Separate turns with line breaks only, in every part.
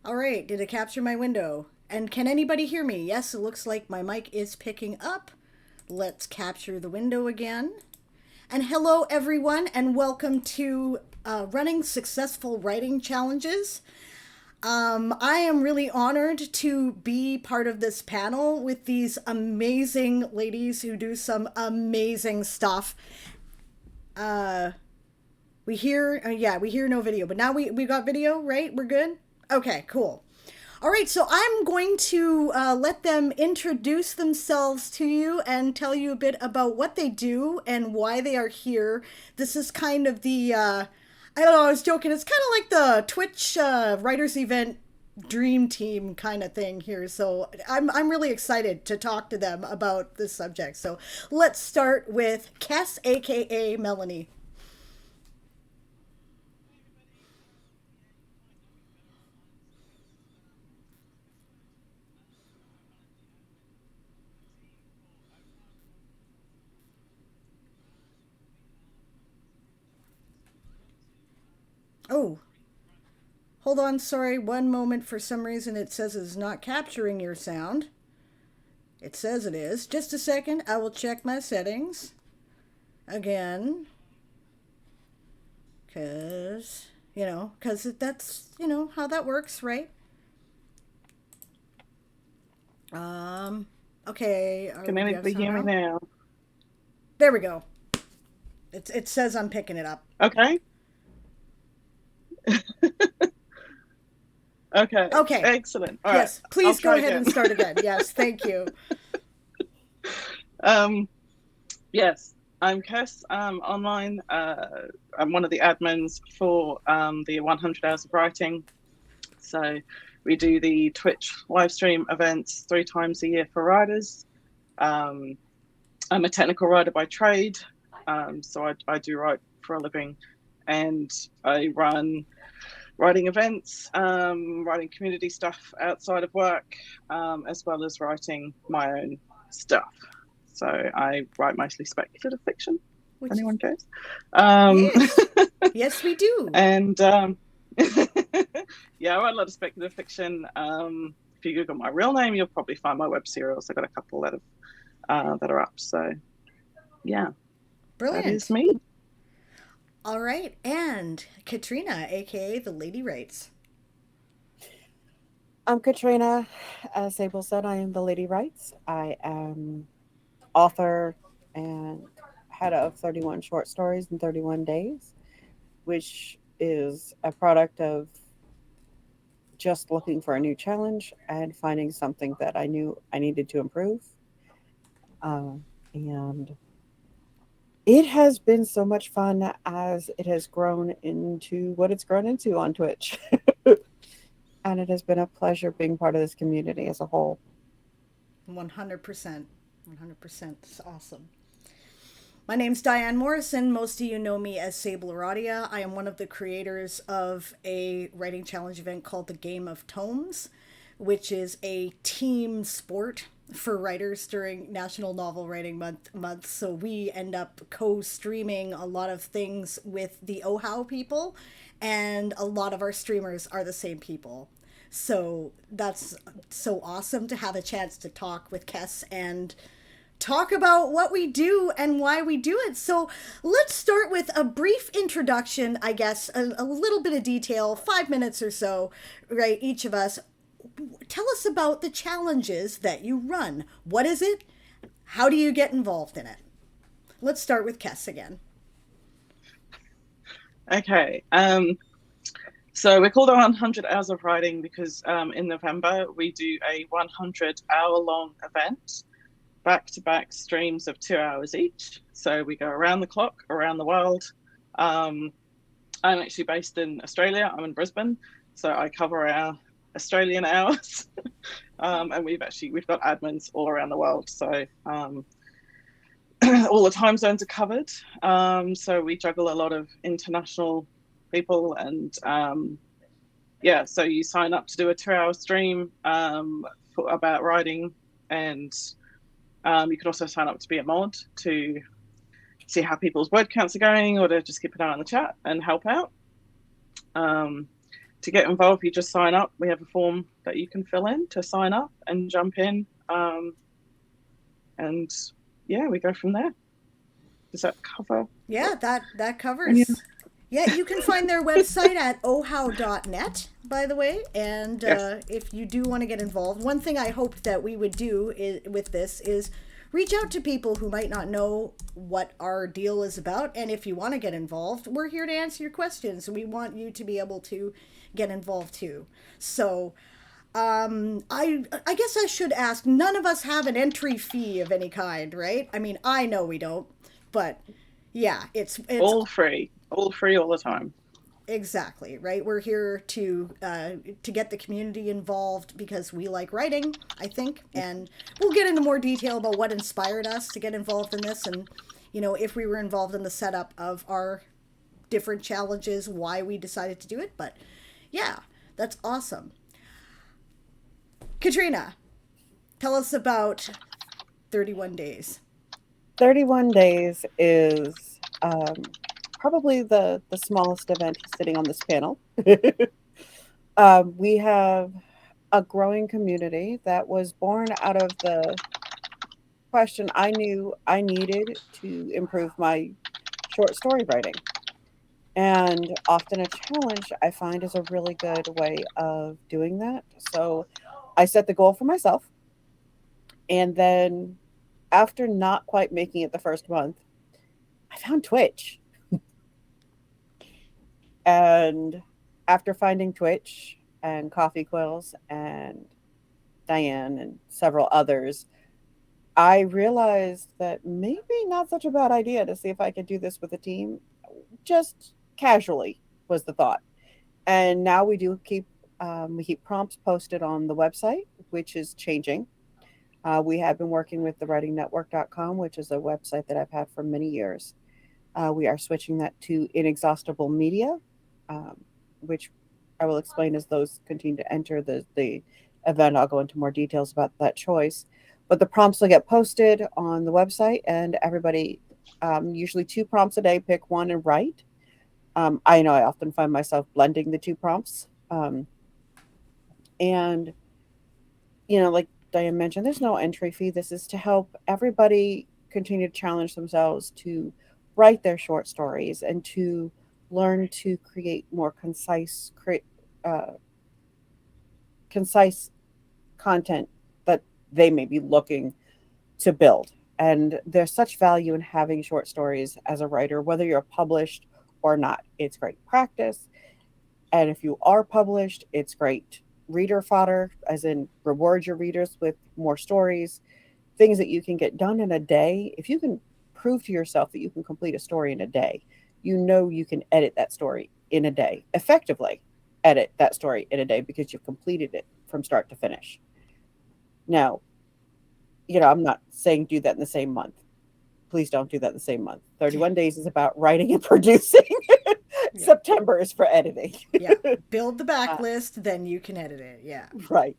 All right, did it capture my window? And can anybody hear me? Yes, it looks like my mic is picking up. Let's capture the window again. And hello, everyone, and welcome to Running Successful Writing Challenges. I am really honored to be part of this panel with these amazing ladies who do some amazing stuff. We hear no video, but now we got video, right? We're good? Okay, cool. All right, so I'm going to let them introduce themselves to you and tell you a bit about what they do and why they are here. This is kind of I don't know, I was joking, it's kind of like the Twitch writers event dream team kind of thing here. So I'm really excited to talk to them about this subject. So let's start with Kes, aka Melanie. Oh, hold on, sorry, one moment. For some reason, it says it's not capturing your sound. It says it is. Just a second, I will check my settings again. Because that's, how that works, right? Okay,
Can
do you have
anybody
sound
hear me
now?
now?
There we go. It says I'm picking it up.
Okay. Okay.
Okay,
Excellent. All right.
yes,
I'll
please go
try
ahead
again.
and start again. Yes, thank you.
um, yes, I'm Kes. Online. I'm one of the admins for the 100 Hours of Writing. So we do the Twitch live stream events 3 times a year for writers. Um, I'm a technical writer by trade, so I do write for a living, and I run writing events, writing community stuff outside of work, as well as writing my own stuff. So I write mostly speculative fiction, if
Which,
anyone cares. Um,
yes, yes, we do.
and yeah, I write a lot of speculative fiction. If you Google my real name, you'll probably find my web serials. I've got a couple that are up. So yeah, that is
Brilliant.
me.
All right, and Katrina, aka the Lady Writes.
I'm Katrina. As Abel said, I am the Lady Writes. I am author and head of 31 short stories in 31 days, which is a product of just looking for a new challenge and finding something that I knew I needed to improve. And it has been so much fun as it has grown into what it's grown into on Twitch. And it has been a pleasure being part of this community as a whole.
100%. 100%. It's awesome. My name's Diane Morrison. Most of you know me as Sable Aradia. I am one of the creators of a writing challenge event called the Game of Tomes, which is a team sport for writers during National Novel Writing Month. So we end up co-streaming a lot of things with the OHOW people, and a lot of our streamers are the same people. So that's so awesome to have a chance to talk with Kes and talk about what we do and why we do it. So let's start with a brief introduction, I guess, a little bit of detail, 5 minutes or so, right? Each of us. Tell us about the challenges that you run. What is it? How do you get involved in it? Let's start with Kes again.
Okay. So we're called 100 Hours of Writing because in November we do a 100-hour-long event, back-to-back streams of 2 hours each. So we go around the clock, around the world. I'm actually based in Australia. I'm in Brisbane, so I cover our Australian hours. And we've got admins all around the world, so all the time zones are covered. So we juggle a lot of international people, and yeah, so you sign up to do a 2 hour stream about writing, and you can also sign up to be a mod to see how people's word counts are going, or to just keep an eye on the chat and help out. to get involved, you just sign up. We have a form that you can fill in to sign up and jump in. And yeah, we go from there. Does that cover?
Yeah, that covers. Yeah, you can find their website at ohow.net, by the way. And
Yes.
if you do want to get involved, one thing I hope that we would do with this is reach out to people who might not know what our deal is about. And if you want to get involved, we're here to answer your questions. We want you to be able to get involved too. So I guess I should ask. None of us have an entry fee of any kind, right? I mean, I know we don't, but yeah, it's
All free all the time.
exactly right. We're here to get the community involved because we like writing, I think, and we'll get into more detail about what inspired us to get involved in this, and if we were involved in the setup of our different challenges, why we decided to do it. But yeah, that's awesome. Katrina, tell us about 31 days.
31 days is probably the smallest event sitting on this panel. We have a growing community that was born out of the question I knew I needed to improve my short story writing. And often a challenge I find is a really good way of doing that. So I set the goal for myself. And then after not quite making it the first month, I found Twitch. And after finding Twitch and Coffee Quills and Diane and several others, I realized that maybe not such a bad idea to see if I could do this with a team, just casually was the thought. And now we keep prompts posted on the website, which is changing. We have been working with the writingnetwork.com, which is a website that I've had for many years. We are switching that to Inexhaustible Media, which I will explain as those continue to enter the event. I'll go into more details about that choice. But the prompts will get posted on the website, and everybody, usually 2 prompts a day, pick one and write. I know I often find myself blending the 2 prompts. And, like Diane mentioned, there's no entry fee. This is to help everybody continue to challenge themselves to write their short stories and to learn to create more concise content that they may be looking to build. And there's such value in having short stories as a writer, whether you're published or not. It's great practice. And if you are published, it's great reader fodder, as in reward your readers with more stories, things that you can get done in a day. If you can prove to yourself that you can complete a story in a day, you can edit that story in a day, effectively edit that story in a day because you've completed it from start to finish. Now, I'm not saying do that in the same month. Please don't do that in the same month. 31 days is about writing and producing. Yeah. September is for editing.
Yeah. Build the backlist, then you can edit it. Yeah.
Right.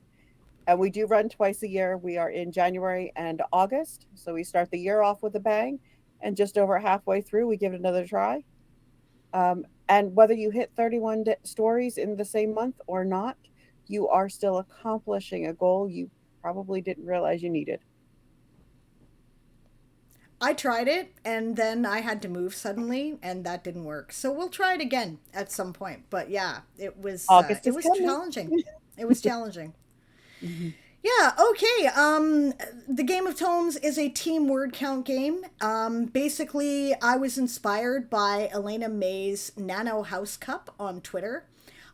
And we do run twice a year. We are in January and August. So we start the year off with a bang. And just over halfway through, we give it another try. And whether you hit 31 stories in the same month or not, you are still accomplishing a goal you probably didn't realize you needed.
I tried it and then I had to move suddenly and that didn't work. So we'll try it again at some point. But yeah, it was challenging. It was challenging. Mm-hmm. Yeah, okay. The Game of Tomes is a team word count game. Basically, I was inspired by Elena May's Nano House Cup on Twitter.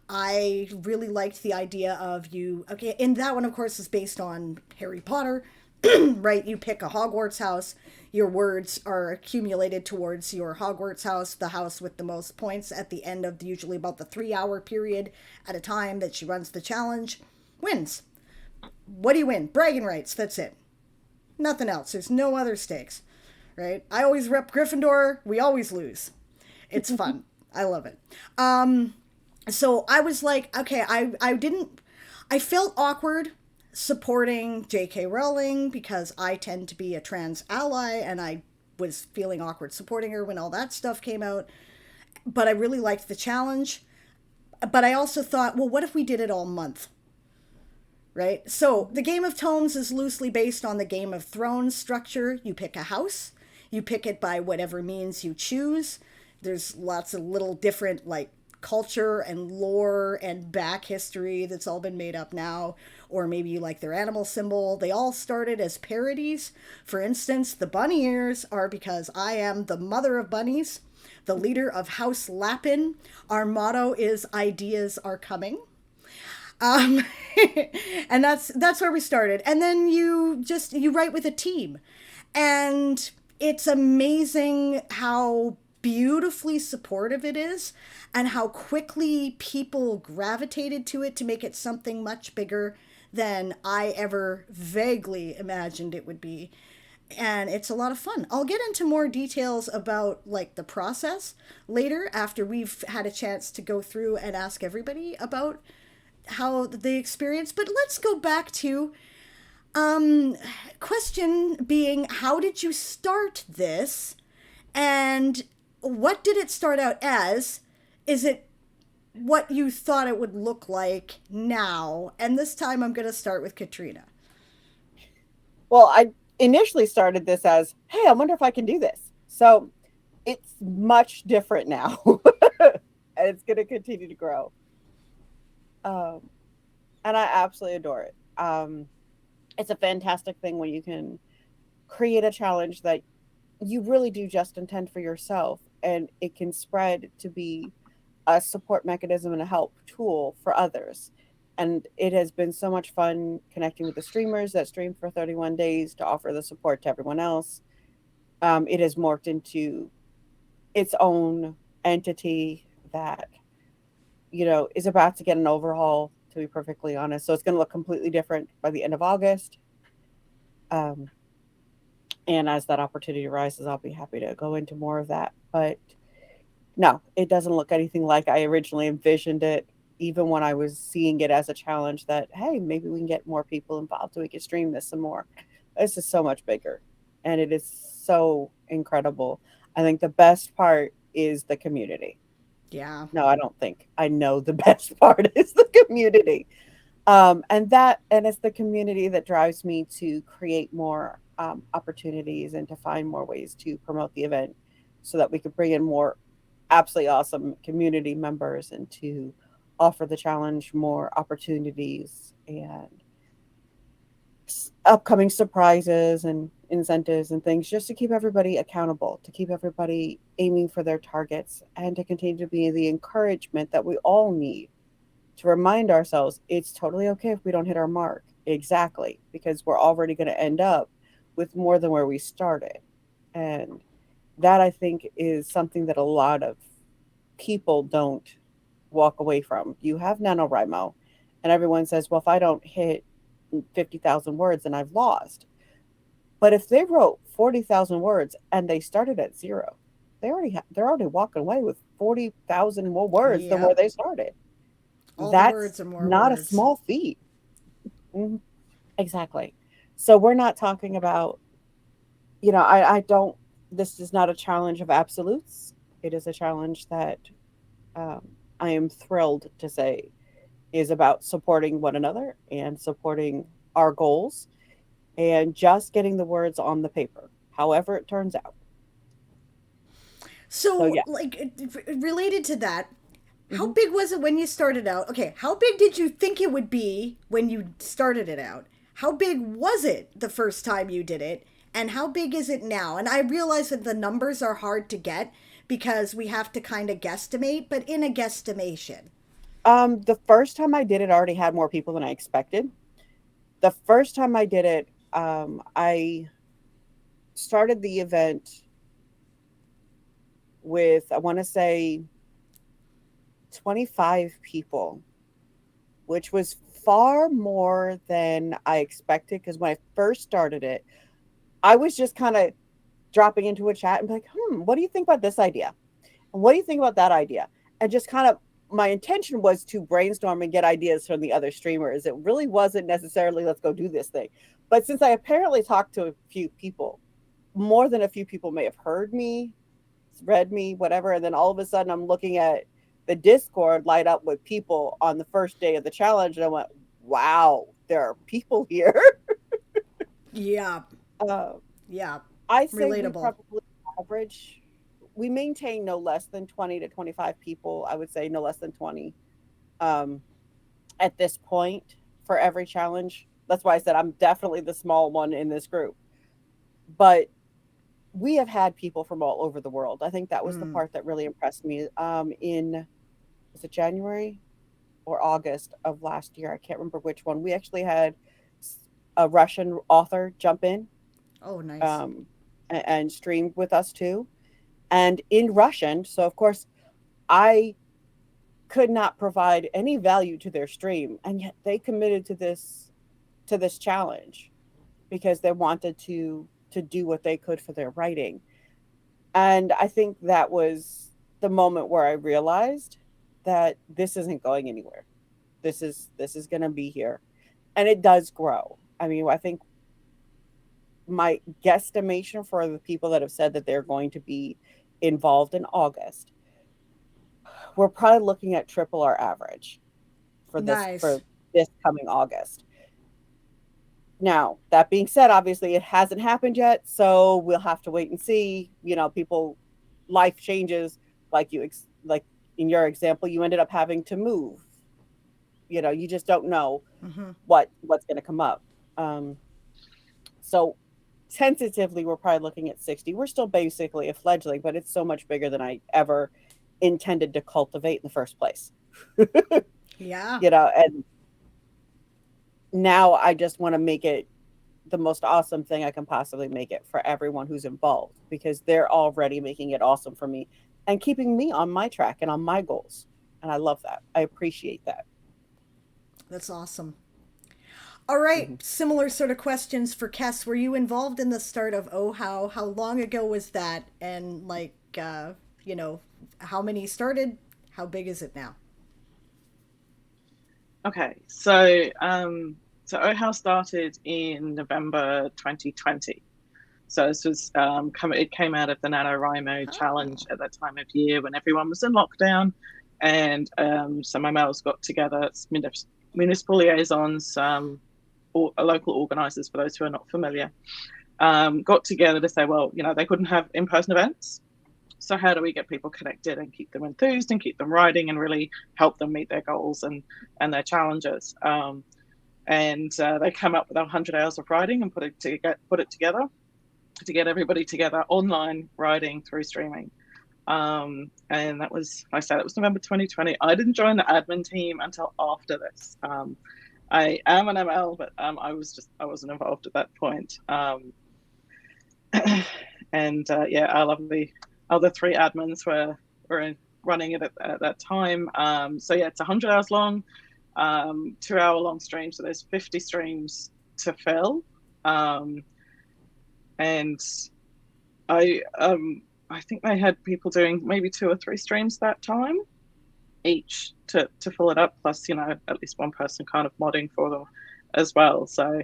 I really liked the idea of and that one, of course, is based on Harry Potter, right? You pick a Hogwarts house. Your words are accumulated towards your Hogwarts house, the house with the most points at the end of usually about the 3-hour period at a time that she runs the challenge, wins. What do you win? Bragging rights. That's it. Nothing else. There's no other stakes, right? I always rep Gryffindor. We always lose. It's fun. I love it. So I was like, okay, I felt awkward supporting J.K. Rowling because I tend to be a trans ally and I was feeling awkward supporting her when all that stuff came out. But I really liked the challenge. but I also thought, well, what if we did it all month? Right? So the Game of Tomes is loosely based on the Game of Thrones structure. You pick a house, you pick it by whatever means you choose. There's lots of little different, like, culture and lore and back history that's all been made up now. Or maybe you like their animal symbol. They all started as parodies. For instance, the bunny ears are because I am the mother of bunnies, the leader of House Lapin. Our motto is ideas are coming. Um, and that's where we started. And then you write with a team, and it's amazing how beautifully supportive it is, and how quickly people gravitated to it to make it something much bigger than I ever vaguely imagined it would be. And it's a lot of fun. I'll get into more details about, like, the process later after we've had a chance to go through and ask everybody about how they experience. But let's go back to question being, how did you start this, and what did it start out as? Is it what you thought it would look like now? And this time I'm going to start with Katrina.
Well, I initially started this as, hey, I wonder if I can do this. So it's much different now. And it's going to continue to grow. And I absolutely adore it. It's a fantastic thing when you can create a challenge that you really do just intend for yourself, and it can spread to be a support mechanism and a help tool for others. And it has been so much fun connecting with the streamers that stream for 31 days to offer the support to everyone else. It has morphed into its own entity that, is about to get an overhaul, to be perfectly honest. So it's going to look completely different by the end of August. And as that opportunity arises, I'll be happy to go into more of that. But no, it doesn't look anything like I originally envisioned it, even when I was seeing it as a challenge that, hey, maybe we can get more people involved so we can stream this some more. This is so much bigger, and it is so incredible. I think the best part is the community.
Yeah.
No, I don't think. I know the best part is the community. And it's the community that drives me to create more opportunities and to find more ways to promote the event so that we could bring in more absolutely awesome community members and to offer the challenge more opportunities and upcoming surprises and incentives and things, just to keep everybody accountable, to keep everybody aiming for their targets, and to continue to be the encouragement that we all need to remind ourselves it's totally okay if we don't hit our mark. Exactly, because we're already going to end up with more than where we started. And that, I think, is something that a lot of people don't walk away from. You have NaNoWriMo, and everyone says, well, if I don't hit 50,000 words, then I've lost. But if they wrote 40,000 words and they started at zero, they're already walking away with 40,000 more words than where they started.
All
That's
the words are more
not
words.
a small feat. Mm-hmm. Exactly. So we're not talking about, I don't, this is not a challenge of absolutes. It is a challenge that I am thrilled to say is about supporting one another and supporting our goals and just getting the words on the paper, however it turns out.
So
yeah.
like, related to that, how
Mm-hmm.
big was it when you started out? Okay, how big did you think it would be when you started it out? How big was it the first time you did it? And how big is it now? And I realize that the numbers are hard to get because we have to kind of guesstimate, but in a guesstimation.
The first time I did it, I already had more people than I expected. The first time I did it, I started the event with, I want to say, 25 people, which was far more than I expected, because when I first started it, I was just kind of dropping into a chat and be like, what do you think about this idea? And what do you think about that idea? And just kind of, my intention was to brainstorm and get ideas from the other streamers. It really wasn't necessarily, let's go do this thing. But since I apparently talked to a few people, more than a few people may have heard me, read me, whatever. And then all of a sudden I'm looking at the Discord light up with people on the first day of the challenge, and I went, "Wow, there are people here."
Yeah.
uh,
Yeah.
I say we
Relatable.
probably average, we maintain no less than 20 to 25 people. I would say no less than 20 um, at this point for every challenge. That's why I said I'm definitely the small one in this group. But we have had people from all over the world. I think that was the
Mm.
part that really impressed me. In, was it January or August of last year? I can't remember which one. We actually had a Russian author jump in
Oh, nice.
um, and streamed with us too, and in Russian. So of course, I could not provide any value to their stream, and yet they committed to this challenge because they wanted to do what they could for their writing. And I think that was the moment where I realized that this isn't going anywhere. This is going to be here, and it does grow. I mean, I think my guesstimation for the people that have said that they're going to be involved in August, we're probably looking at triple our average
Nice.
for this coming August. Now, that being said, obviously it hasn't happened yet, so we'll have to wait and see. You know, people, life changes. Like like in your example, you ended up having to move. You know, you just don't know
Mm-hmm.
what's going to come up. Um, so tentatively, we're probably looking at 60. We're still basically a fledgling, but it's so much bigger than I ever intended to cultivate in the first place.
Yeah.
You know, and now I just want to make it the most awesome thing I can possibly make it for everyone who's involved, because they're already making it awesome for me and keeping me on my track and on my goals. And I love that. I appreciate that.
That's awesome. All right.
Mhm.
Similar sort of questions for Kess. Were you involved in the start of Oh How? How long ago was that? And like, you know, how many started? How big is it now?
Okay, so OHAL started in November 2020. So this was it came out of the NaNoWriMo challenge at that time of year when everyone was in lockdown, and so my mails got together, municipal liaisons, or local organisers for those who are not familiar, got together to say, well, you know, they couldn't have in-person events. So how do we get people connected and keep them enthused and keep them writing and really help them meet their goals and their challenges? And they came up with 100 hours of writing and put it together to get everybody together online writing through streaming. And that was, like I said, it was November 2020. I didn't join the admin team until after this. I am an ML, but I wasn't involved at that point. And yeah, our lovely other three admins were running it at that time. So yeah, it's 100 hours long, 2 hour long stream. So there's 50 streams to fill. And I think they had people doing maybe 2 or 3 streams that time each to fill it up, plus, you know, at least one person kind of modding for them as well. So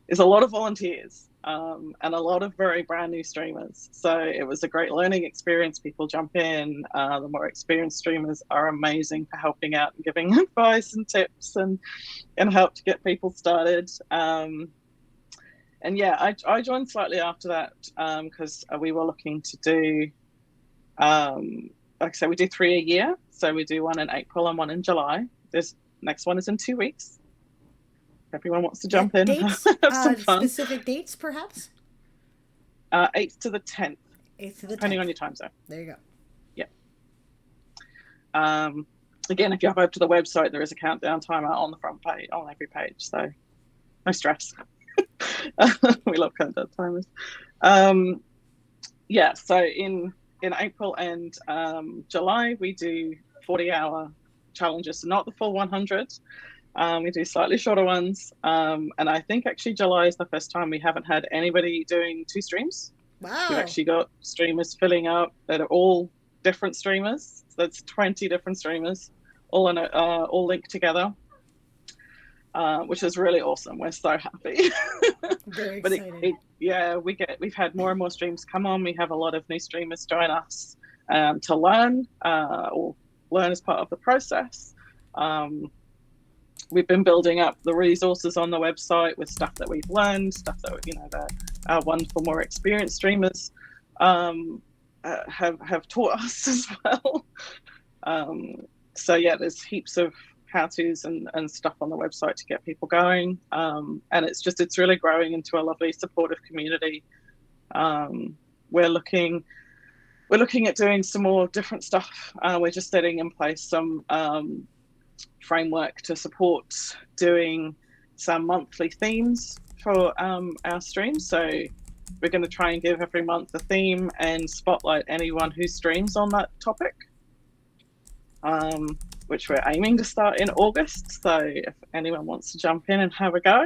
there's a lot of volunteers, and a lot of very brand new streamers. So it was a great learning experience. People jump in. The more experienced streamers are amazing for helping out and giving advice and tips and help to get people started. And yeah, I joined slightly after that because we were looking to do, like I said, we do 3 a year. So we do one in April and one in July. This next one is in 2 weeks. Everyone wants to
Yeah,
jump in and
dates,
have some fun.
specific dates, perhaps?
8th to the 10th,
8th to the
depending
10th.
on your time zone.
There you go.
Yeah. Again, if you hop over to the website, there is a countdown timer on the front page, on every page. So no stress. We love countdown timers. Yeah, so in April and July, we do 40-hour challenges, so not the full 100. We do slightly shorter ones. And I think actually July is the first time we haven't had anybody doing 2 streams. We've
Wow.
actually got streamers filling up that are all different streamers. So that's 20 different streamers, all linked together, which is really awesome. We're so happy.
Very
But
excited.
yeah, we've had more and more streams come on. We have a lot of new streamers join us to learn or learn as part of the process. We've been building up the resources on the website with stuff that we've learned, stuff that, you know, our wonderful, more experienced streamers have taught us as well. So yeah, there's heaps of how-tos and stuff on the website to get people going. And it's really growing into a lovely supportive community. We're looking at doing some more different stuff. We're just setting in place some framework to support doing some monthly themes for our streams. So we're going to try and give every month a theme and spotlight anyone who streams on that topic, which we're aiming to start in August. So if anyone wants to jump in and have a go,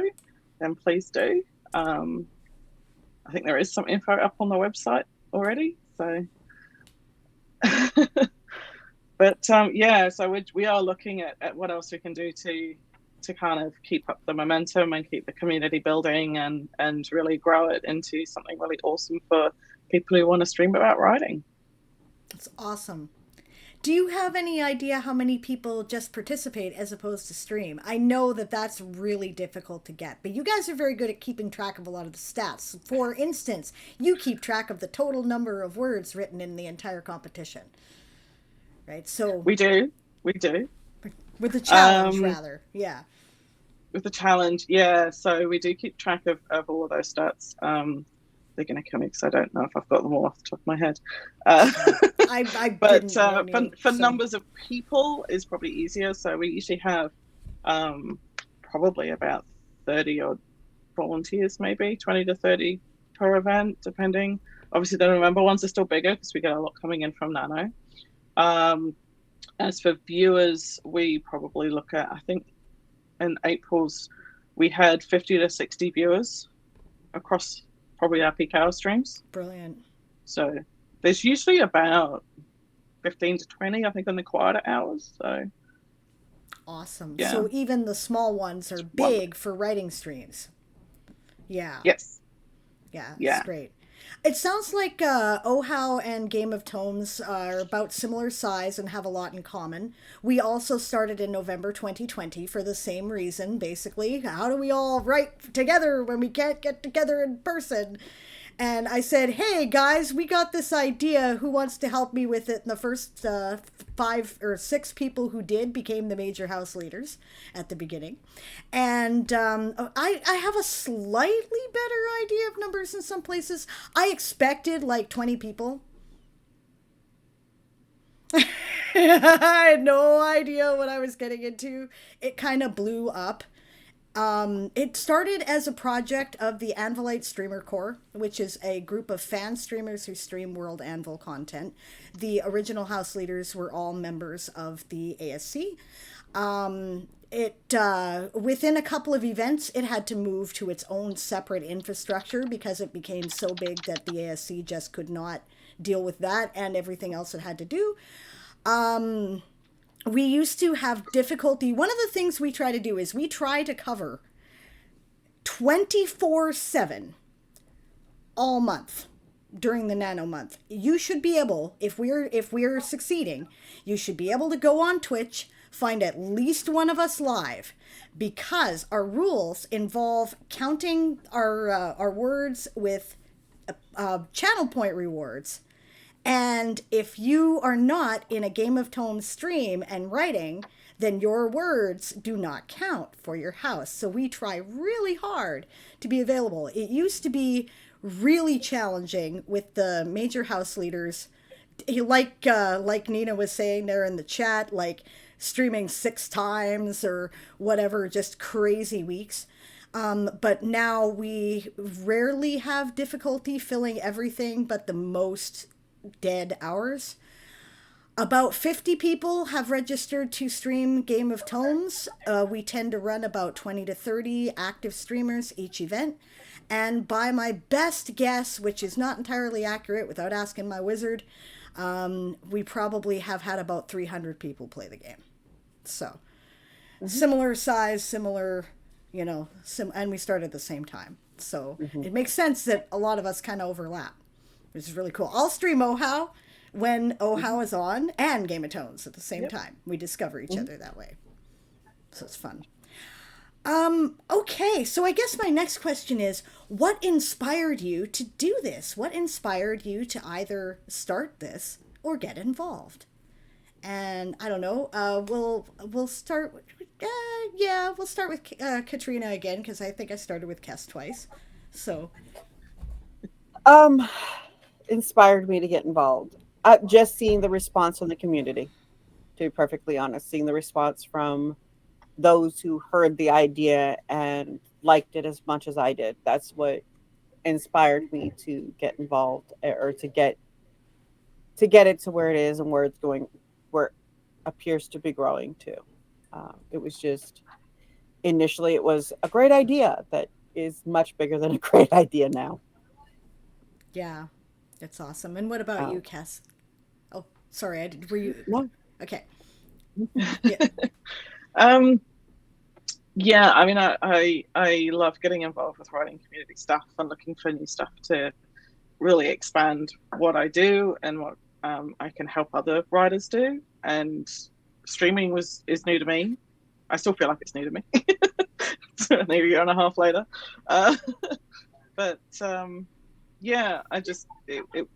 then please do. I think there is some info up on the website already. So, but yeah, so we are looking at what else we can do to kind of keep up the momentum and keep the community building and really grow it into something really awesome for people who want to stream about writing.
That's awesome. Do you have any idea how many people just participate as opposed to stream? I know that that's really difficult to get, but you guys are very good at keeping track of a lot of the stats. For instance, you keep track of the total number of words written in the entire competition, right? So
we do.
With the challenge, rather, yeah.
With the challenge, yeah. So we do keep track of all of those stats. They're going to come in because I don't know if I've got them all off the top of my head. But for numbers of people is probably easier. So we usually have probably about 30 odd volunteers, maybe 20 to 30 per event, depending. Obviously, the November ones are still bigger because we get a lot coming in from Nano. As for viewers, we probably look at, I think in April's, we had 50 to 60 viewers across probably our peak hour streams.
Brilliant.
So there's usually about 15 to 20, I think, in the quieter hours. So
awesome.
Yeah.
So even the small ones are big for writing streams. Yeah.
Yes.
Yeah, it's great. It sounds like OHOW and Game of Tomes are about similar size and have a lot in common. We also started in November 2020 for the same reason, basically. How do we all write together when we can't get together in person? And I said, hey, guys, we got this idea. Who wants to help me with it? And the first 5 or 6 people who did became the major house leaders at the beginning. And I have a slightly better idea of numbers in some places. I expected like 20 people. I had no idea what I was getting into. It kind of blew up. It started as a project of the Anvilite Streamer Corps, which is a group of fan streamers who stream World Anvil content. The original house leaders were all members of the ASC. Within a couple of events, it had to move to its own separate infrastructure because it became so big that the ASC just could not deal with that and everything else it had to do. We used to have difficulty. One of the things we try to do is we try to cover 24/7 all month during the Nano month. You should be able, if we're succeeding, you should be able to go on Twitch, find at least one of us live, because our rules involve counting our words with channel point rewards. And if you are not in a Game of Tomes stream and writing, then your words do not count for your house. So we try really hard to be available. It used to be really challenging with the major house leaders, like Nina was saying there in the chat, like streaming 6 times or whatever, just crazy weeks. But now we rarely have difficulty filling everything but the most dead hours. About 50 people have registered to stream Game of Tomes. We tend to run about 20 to 30 active streamers each event. And by my best guess, which is not entirely accurate without asking my wizard, we probably have had about 300 people play the game. So similar size, similar, and we started at the same time. So it makes sense that a lot of us kind of overlap, which is really cool. I'll stream OHOW when Oh How is on and Game of Tones at the same
Yep.
time. We discover each
Mhm.
other that way. So it's fun. Okay, so I guess my next question is what inspired you to do this? What inspired you to either start this or get involved? And I don't know. We'll start. Yeah, we'll start with Katrina again because I think I started with Kess twice. So
Um, Inspired me to get involved. Just seeing the response from the community, to be perfectly honest, seeing the response from those who heard the idea and liked it as much as I did. That's what inspired me to get involved, or to get it to where it is and where it's going, where it appears to be growing to. It was just initially it was a great idea that is much bigger than a great idea now.
yeah, it's awesome. And what about
Uh,
you, Kess? Oh, sorry. I did. Were you
no,
okay? Yeah.
um, yeah, I mean, I love getting involved with writing community stuff and looking for new stuff to really expand what I do and what I can help other writers do. And streaming is new to me. I still feel like it's new to me. Certainly a year and a half later. Uh, but yeah, it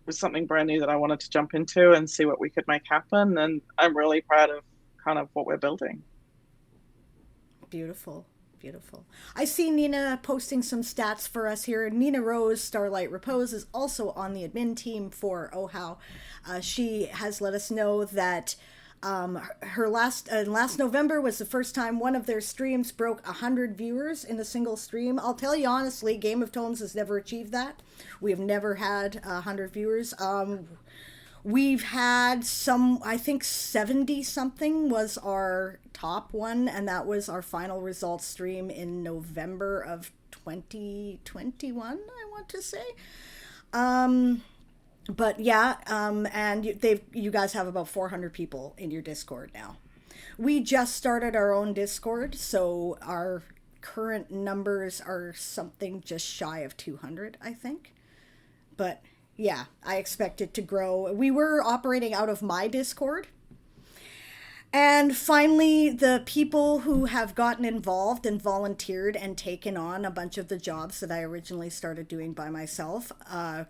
was something brand new that I wanted to jump into and see what we could make happen. And I'm really proud of kind of what we're building.
Beautiful. Beautiful. I see Nina posting some stats for us here. Nina Rose, Starlight Repose, is also on the admin team for Oh How. She has let us know that her last November was the first time one of their streams broke 100 viewers in a single stream. I'll tell you honestly, Game of Tones has never achieved that. We have never had 100 viewers. We've had some, I think 70 something was our top one, and that was our final results stream in November of 2021, I want to say. But yeah, and you guys have about 400 people in your Discord now. We just started our own Discord, so our current numbers are something just shy of 200, I think. But yeah, I expect it to grow. We were operating out of my Discord. And finally, the people who have gotten involved and volunteered and taken on a bunch of the jobs that I originally started doing by myself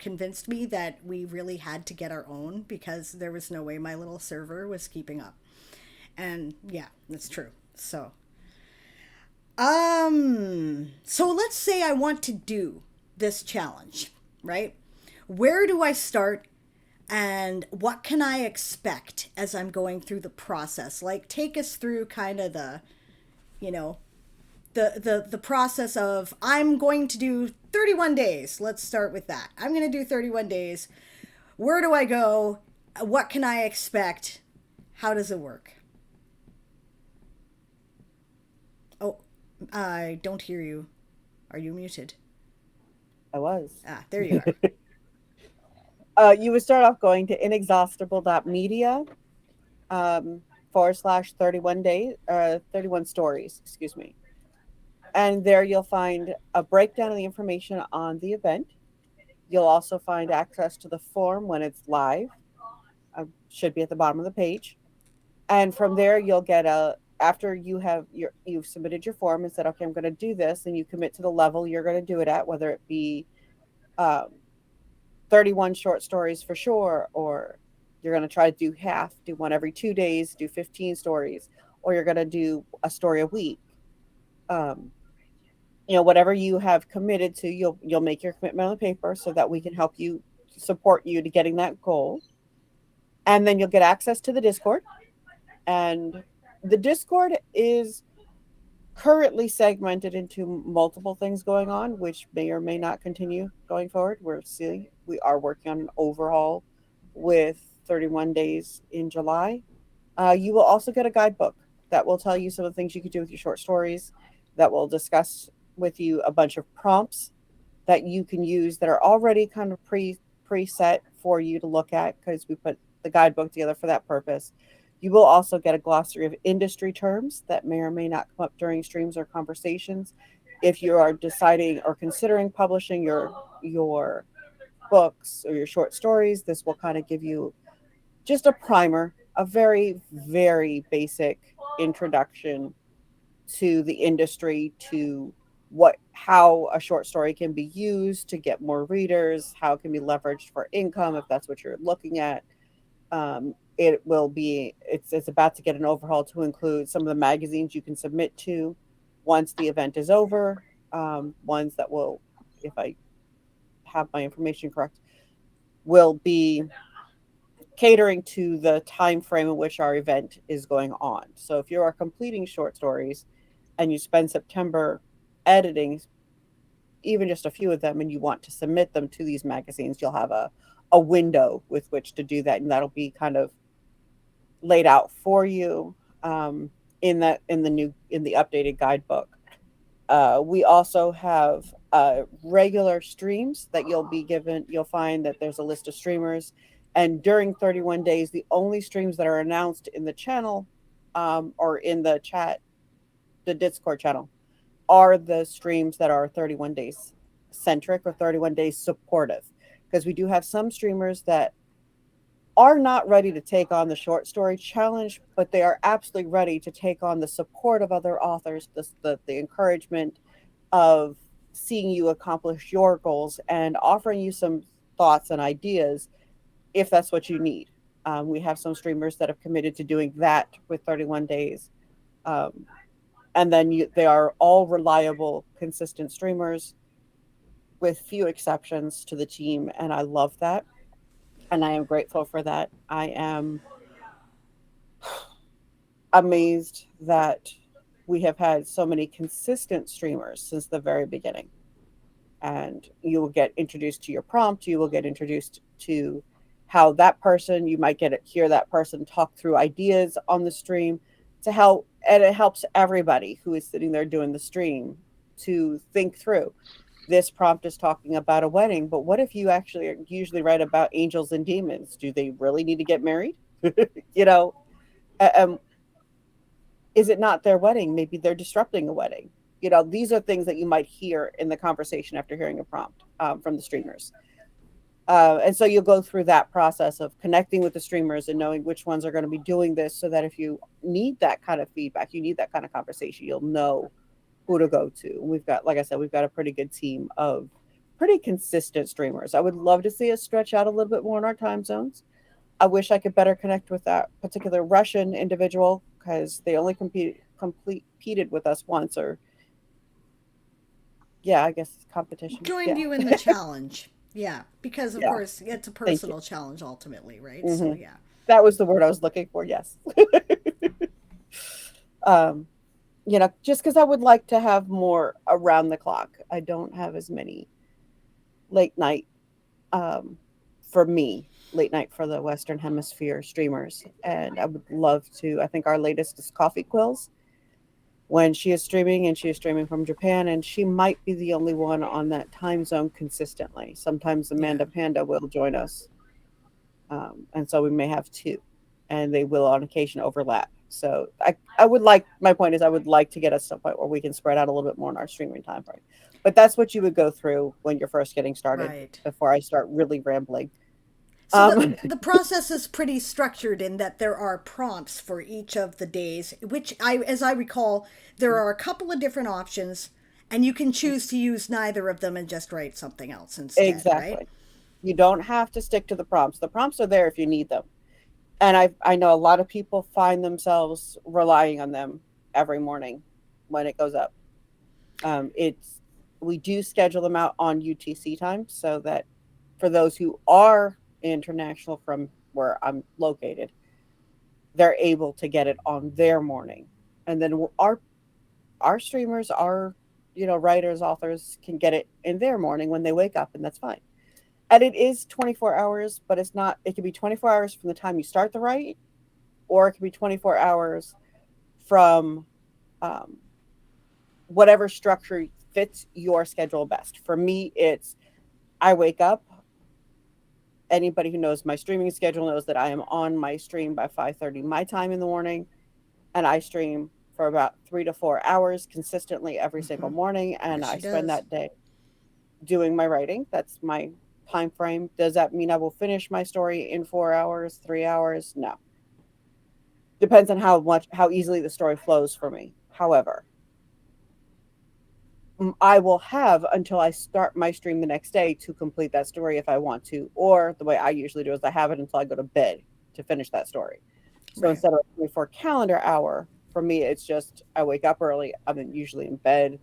convinced me that we really had to get our own because there was no way my little server was keeping up. And yeah, that's true. So let's say I want to do this challenge, right? Where do I start and what can I expect as I'm going through the process? Like take us through kind of the, you know, the process of I'm going to do 31 days. Let's start with that. I'm going to do 31 days. Where do I go? What can I expect? How does it work? Oh, I don't hear you. Are you muted?
I was.
Ah, there you are.
You would start off going to inexhaustible.media / 31 days, 31 stories, excuse me. And there you'll find a breakdown of the information on the event. You'll also find access to the form when it's live. Should be at the bottom of the page. And from there, you'll get after you've submitted your form and said, okay, I'm going to do this, and you commit to the level you're going to do it at, whether it be um, 31 short stories for sure, or you're going to try to do half, do one every 2 days, do 15 stories, or you're going to do a story a week. Um, Whatever you have committed to, you'll make your commitment on the paper so that we can help you, support you to getting that goal. And then you'll get access to the Discord. And the Discord is currently segmented into multiple things going on, which may or may not continue going forward. We are working on an overhaul with 31 days in July. You will also get a guidebook that will tell you some of the things you could do with your short stories, that will discuss with you a bunch of prompts that you can use that are already kind of preset for you to look at, because we put the guidebook together for that purpose. You will also get a glossary of industry terms that may or may not come up during streams or conversations. If you are deciding or considering publishing your books or your short stories, this will kind of give you just a primer, a very, very basic introduction to the industry, to what how a short story can be used to get more readers, how it can be leveraged for income if that's what you're looking at. It will be it's about to get an overhaul to include some of the magazines you can submit to once the event is over. Ones that will, if I have my information correct, will be catering to the time frame in which our event is going on. So if you are completing short stories and you spend September editing even just a few of them and you want to submit them to these magazines, you'll have a window with which to do that, and that'll be kind of laid out for you in the updated guidebook. We also have regular streams that you'll be given. You'll find that there's a list of streamers, and during 31 days, the only streams that are announced in the channel or in the chat, the Discord channel, are the streams that are 31 days centric or 31 days supportive. Because we do have some streamers that are not ready to take on the short story challenge, but they are absolutely ready to take on the support of other authors, the encouragement of seeing you accomplish your goals and offering you some thoughts and ideas if that's what you need. We have some streamers that have committed to doing that with 31 days. Um, and then they are all reliable, consistent streamers with few exceptions to the team. And I love that. And I am grateful for that. I am amazed that we have had so many consistent streamers since the very beginning. And you will get introduced to your prompt, you will get introduced to how that person, you might hear that person talk through ideas on the stream to help, and it helps everybody who is sitting there doing the stream to think through. This prompt is talking about a wedding, but what if you actually usually write about angels and demons? Do they really need to get married? you know, um, is it not their wedding? Maybe they're disrupting a wedding. These are things that you might hear in the conversation after hearing a prompt from the streamers. And so you'll go through that process of connecting with the streamers and knowing which ones are going to be doing this, so that if you need that kind of feedback, you need that kind of conversation, you'll know who to go to. We've got, like I said, we've got a pretty good team of pretty consistent streamers. I would love to see us stretch out a little bit more in our time zones. I wish I could better connect with that particular Russian individual, because they only competed with us once, or yeah, I guess competition.
Joined
Yeah.
you in the challenge. Yeah, because of
Yeah.
course it's a
Thank you.
personal challenge ultimately, right? So
Hmm.
yeah.
That was the word I was looking for. Yes. um, just because I would like to have more around the clock. I don't have as many late night um, for me, late night for the Western Hemisphere streamers. And I would love to. I think our latest is Coffee Quills, when she is streaming, and she is streaming from Japan, and she might be the only one on that time zone consistently. Sometimes
Yeah.
Amanda Panda will join us, and so we may have two, and they will on occasion overlap. So I would like, my point is, I would like to get us to a point where we can spread out a little bit more in our streaming time frame. But that's what you would go through when you're first getting started,
Right.
before I start really rambling.
So the
Um,
the process is pretty structured in that there are prompts for each of the days, which as I recall, there are a couple of different options, and you can choose to use neither of them and just write something else instead, right?
exactly. You don't have to stick to the prompts. The prompts are there if you need them. And I know a lot of people find themselves relying on them every morning when it goes up. It's We do schedule them out on UTC time, so that for those who are international from where I'm located, they're able to get it on their morning. And then our streamers, our writers, authors can get it in their morning when they wake up, and that's fine. And it is 24 hours, but it's not. It can be 24 hours from the time you start the write, or it can be 24 hours from um, whatever structure fits your schedule best. For me, it's I wake up. Anybody who knows my streaming schedule knows that I am on my stream by 5:30 my time in the morning, and I stream for about 3 to 4 hours consistently every single morning, and I
Yes, she
spend
does.
that day doing my writing. That's my time frame. Does that mean I will finish my story in 4 hours, 3 hours? No. Depends on how easily the story flows for me. However, I will have until I start my stream the next day to complete that story if I want to, or the way I usually do is I have it until I go to bed to finish that story. So
Right.
instead of a 24 calendar hour, for me, it's just I wake up early. I'm usually in bed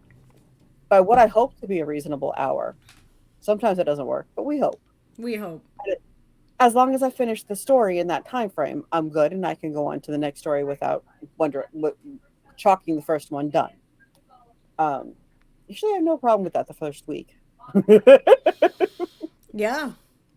by what I hope to be a reasonable hour. Sometimes it doesn't work, but we hope.
We hope.
As long as I finish the story in that time frame, I'm good, and I can go on to the next story without chalking the first one done. Usually, I have no problem with that the first week.
Yeah.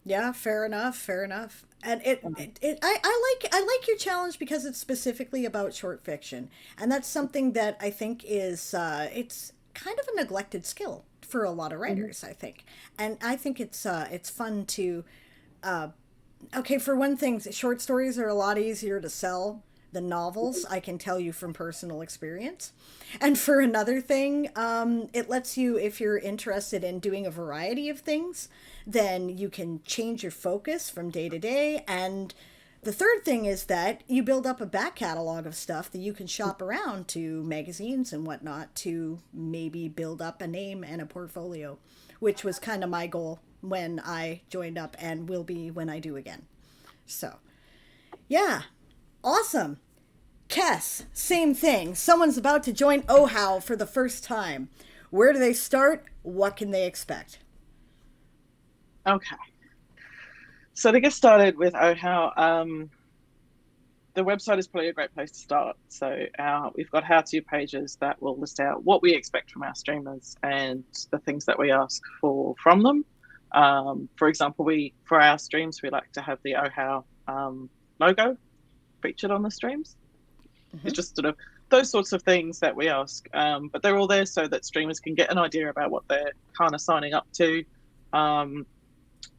Yeah, fair enough, fair enough. And I like your challenge because it's specifically about short fiction, and that's something that I think is it's kind of a neglected skill for a lot of writers. I think, and I think it's fun to okay, for one thing, short stories are a lot easier to sell than novels. I can tell you from personal experience. And for another thing, it lets you, if you're interested in doing a variety of things, then you can change your focus from day to day. And the third thing is that you build up a back catalog of stuff that you can shop around to magazines and whatnot to maybe build up a name and a portfolio, which was kind of my goal when I joined up and will be when I do again. So, yeah, awesome. Kess, same thing. Someone's about to join OHOW for the first time. Where do they start? What can they expect?
Okay. So to get started with OHOW, the website is probably a great place to start. So we've got how-to pages that will list out what we expect from our streamers and the things that we ask for from them. For example, for our streams, we like to have the OHOW logo featured on the streams. Mm-hmm. It's just sort of those sorts of things that we ask, but they're all there so that streamers can get an idea about what they're kind of signing up to.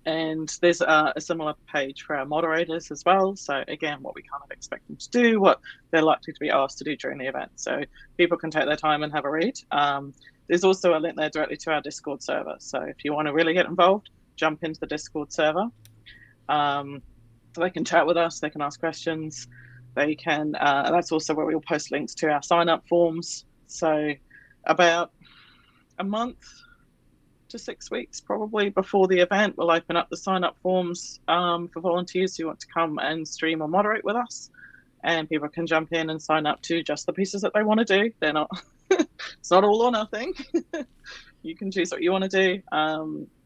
And there's a similar page for our moderators as well. So again, what we kind of expect them to do, what they're likely to be asked to do during the event. So people can take their time and have a read. There's also a link there directly to our Discord server. So if you want to really get involved, jump into the Discord server. So they can chat with us, they can ask questions. They can, that's also where we'll post links to our sign-up forms. So about a month to 6 weeks probably before the event, we'll open up the sign-up forms for volunteers who want to come and stream or moderate with us. And people can jump in and sign up to just the pieces that they want to do. They're not, it's not all or nothing. You can choose what you want to do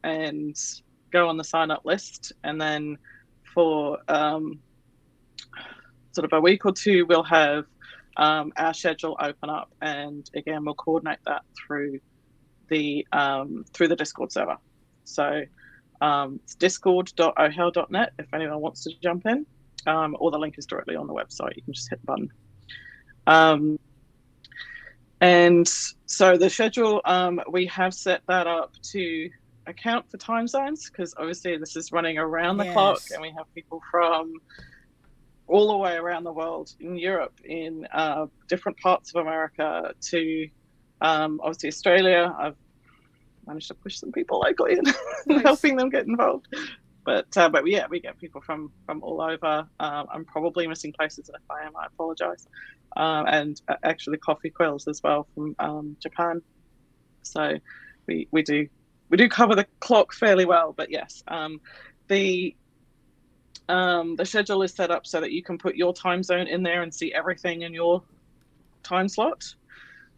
and go on the sign-up list. And then for sort of a week or two, we'll have our schedule open up, and again, we'll coordinate that through the Discord server. So it's discord.ohl.net if anyone wants to jump in, or the link is directly on the website. You can just hit the button. And so the schedule, we have set that up to account for time zones, because obviously this is running around the clock, and we have people from all the way around the world, in Europe, in different parts of America, to obviously Australia. I've managed to push some people locally and helping them get involved. But yeah, we get people from all over. I'm probably missing places, and if I am, I apologize. And actually coffee quills as well from Japan. So we do cover the clock fairly well. But yes, the schedule is set up so that you can put your time zone in there and see everything in your time slot.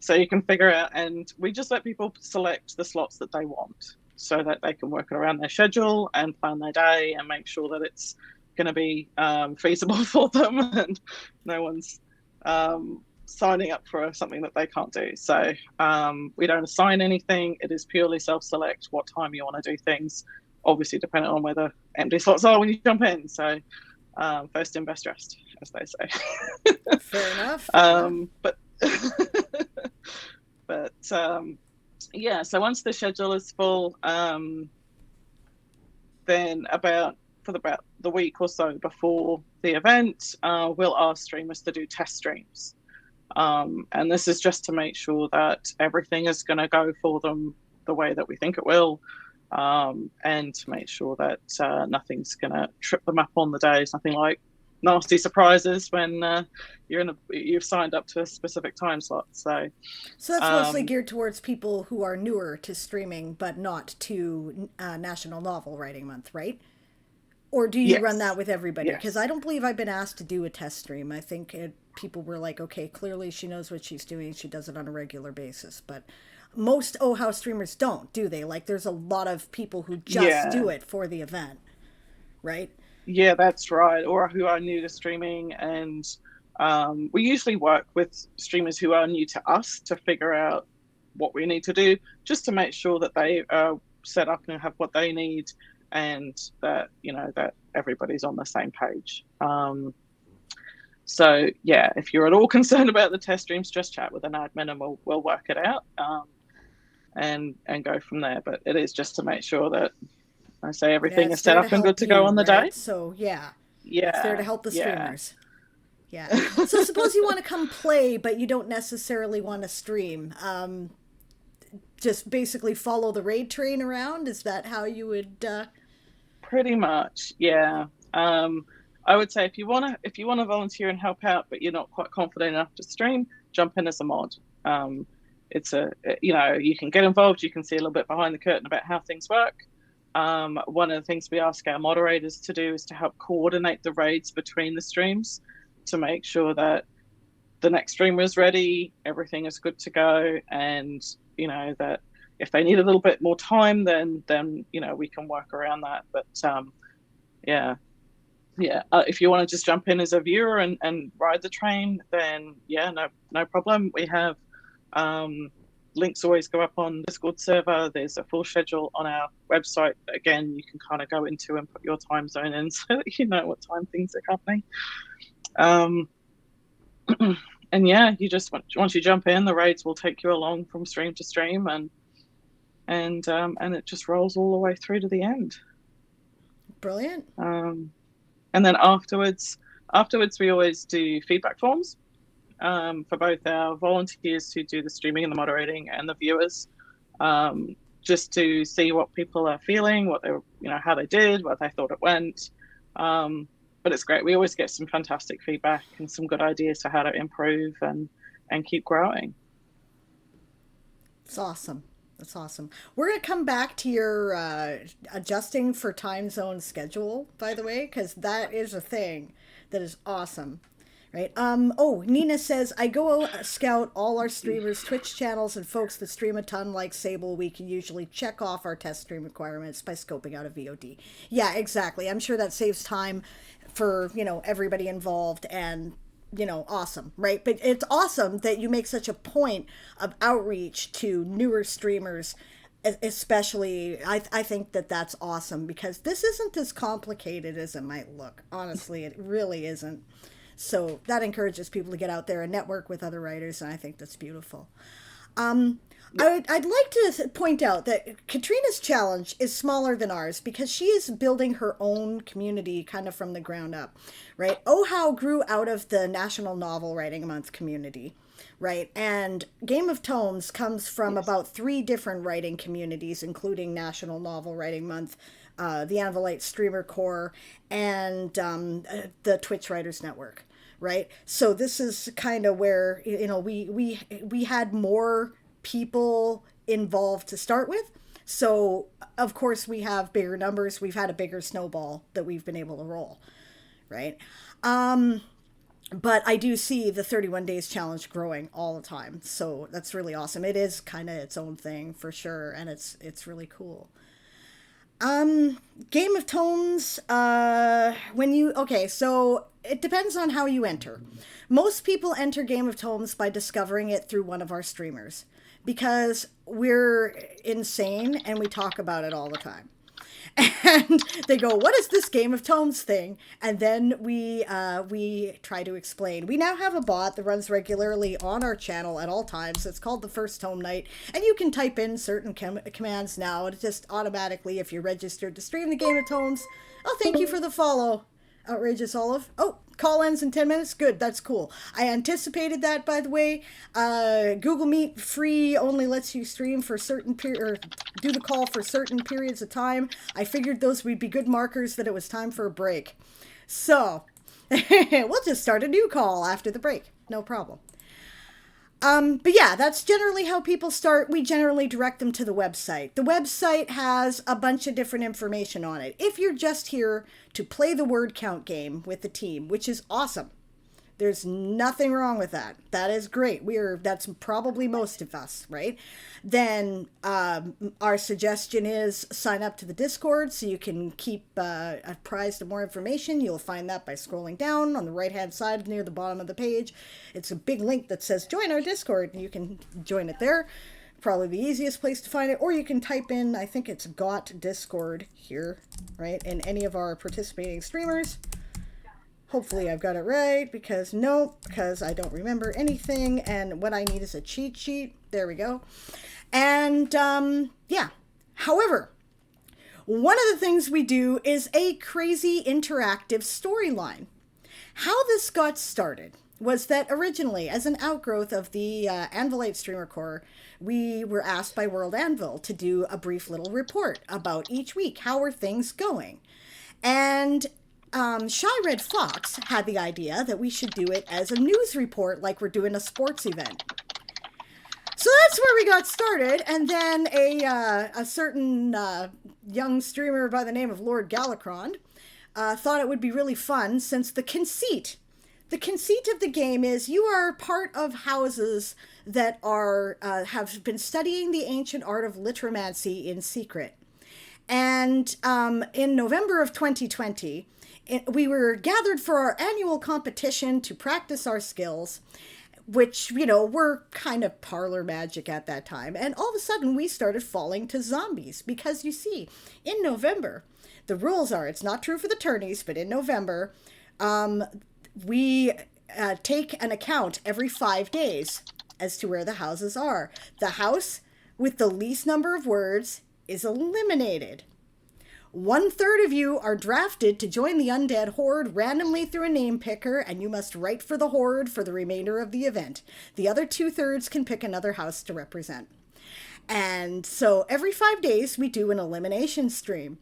So you can figure out, and we just let people select the slots that they want so that they can work around their schedule and plan their day and make sure that it's going to be feasible for them, and no one's signing up for something that they can't do. So we don't assign anything. It is purely self-select what time you want to do things, obviously depending on where the empty slots are when you jump in. So first in, best dressed, as they say.
Fair enough.
But yeah, so once the schedule is full, then about the week or so before the event, we'll ask streamers to do test streams. And this is just to make sure that everything is going to go for them the way that we think it will. and to make sure that nothing's going to trip them up on the days. Nothing like nasty surprises when you've signed up to a specific time slot. So
that's mostly geared towards people who are newer to streaming, but not to National Novel Writing Month, right? Or do you run that with everybody? Because I don't believe I've been asked to do a test stream. I think people were like, okay, clearly she knows what she's doing. She does it on a regular basis. But most how streamers don't, do they? Like, there's a lot of people who just do it for the event, right?
Yeah, that's right. Or who are new to streaming. And we usually work with streamers who are new to us to figure out what we need to do, just to make sure that they are set up and have what they need, and that, you know, that everybody's on the same page. So yeah, if you're at all concerned about the test streams, just chat with an admin and we'll work it out, and go from there. But it is just to make sure that, I say, everything is set up and good to go on the day.
So it's there to help the streamers. Yeah. So suppose you want to come play, but you don't necessarily want to stream. Just basically follow the raid train around. Is that how you would?
Pretty much, yeah. I would say if you want to volunteer and help out, but you're not quite confident enough to stream, jump in as a mod. It's you can get involved. You can see a little bit behind the curtain about how things work. One of the things we ask our moderators to do is to help coordinate the raids between the streams, to make sure that the next streamer is ready, everything is good to go, and that if they need a little bit more time, then we can work around that. But if you want to just jump in as a viewer and ride the train, then no problem. We have links always go up on the Discord server. There's a full schedule on our website. Again, you can kind of go into and put your time zone in so that you know what time things are happening. And you just, once you jump in, the raids will take you along from stream to stream, and it just rolls all the way through to the end.
Brilliant.
And then afterwards we always do feedback forms for both our volunteers who do the streaming and the moderating, and the viewers, just to see what people are feeling, what they how they did, what they thought it went. But it's great. We always get some fantastic feedback and some good ideas for how to improve and keep growing.
It's awesome. That's awesome. We're going to come back to your adjusting for time zone schedule, by the way, because that is a thing that is awesome. Right. Nina says, I go scout all our streamers' Twitch channels, and folks that stream a ton like Sable, we can usually check off our test stream requirements by scoping out a VOD. Yeah, exactly. I'm sure that saves time for, everybody involved, and, awesome, right? But it's awesome that you make such a point of outreach to newer streamers, especially. I think that's awesome, because this isn't as complicated as it might look. Honestly, it really isn't. So that encourages people to get out there and network with other writers, and I think that's beautiful. I'd like to point out that Katrina's challenge is smaller than ours because she is building her own community kind of from the ground up, right? How grew out of the National Novel Writing Month community, right? And Game of Tomes comes from about 3 different writing communities, including National Novel Writing Month, the Anvilite Streamer Corps, and the Twitch Writers Network. Right. So this is kind of where, we had more people involved to start with. So, of course, we have bigger numbers. We've had a bigger snowball that we've been able to roll. Right. But I do see the 31 days challenge growing all the time. So that's really awesome. It is kind of its own thing for sure. And it's really cool. Game of Tomes, so it depends on how you enter. Most people enter Game of Tomes by discovering it through one of our streamers, because we're insane and we talk about it all the time. And they go, what is this Game of Tomes thing? And then we try to explain. We now have a bot that runs regularly on our channel at all times. It's called the First Tome Night. And you can type in certain commands now. It just automatically, if you're registered to stream the Game of Tomes, thank you for the follow. Outrageous Olive. Oh, call ends in 10 minutes. Good, that's cool. I anticipated that, by the way. Google Meet free only lets you stream for certain or do the call for certain periods of time. I figured those would be good markers that it was time for a break. So we'll just start a new call after the break. No problem. But yeah, that's generally how people start. We generally direct them to the website. The website has a bunch of different information on it. If you're just here to play the word count game with the team, which is awesome. There's nothing wrong with that. That is great. That's probably most of us, right? Then our suggestion is sign up to the Discord so you can keep apprised of more information. You'll find that by scrolling down on the right-hand side near the bottom of the page. It's a big link that says join our Discord, and you can join it there. Probably the easiest place to find it. Or you can type in, I think it's got Discord here, right? And any of our participating streamers. Hopefully I've got it right, because I don't remember anything, and what I need is a cheat sheet. There we go. And yeah, however, one of the things we do is a crazy interactive storyline. How this got started was that originally, as an outgrowth of the Anvilite Streamer Corps, we were asked by World Anvil to do a brief little report about each week. How are things going? And Shy Red Fox had the idea that we should do it as a news report, like we're doing a sports event. So that's where we got started, and then a certain young streamer by the name of Lord Galacron thought it would be really fun, since the conceit of the game is you are part of houses that are have been studying the ancient art of litromancy in secret. And in November of 2020, we were gathered for our annual competition to practice our skills, which, were kind of parlor magic at that time. And all of a sudden, we started falling to zombies. Because, you see, in November, the rules are, it's not true for the tourneys, but in November, we take an account every 5 days as to where the houses are. The house with the least number of words is eliminated. 1/3 of you are drafted to join the undead horde randomly through a name picker, and you must write for the horde for the remainder of the event. The other 2/3 can pick another house to represent. And so every 5 days we do an elimination stream,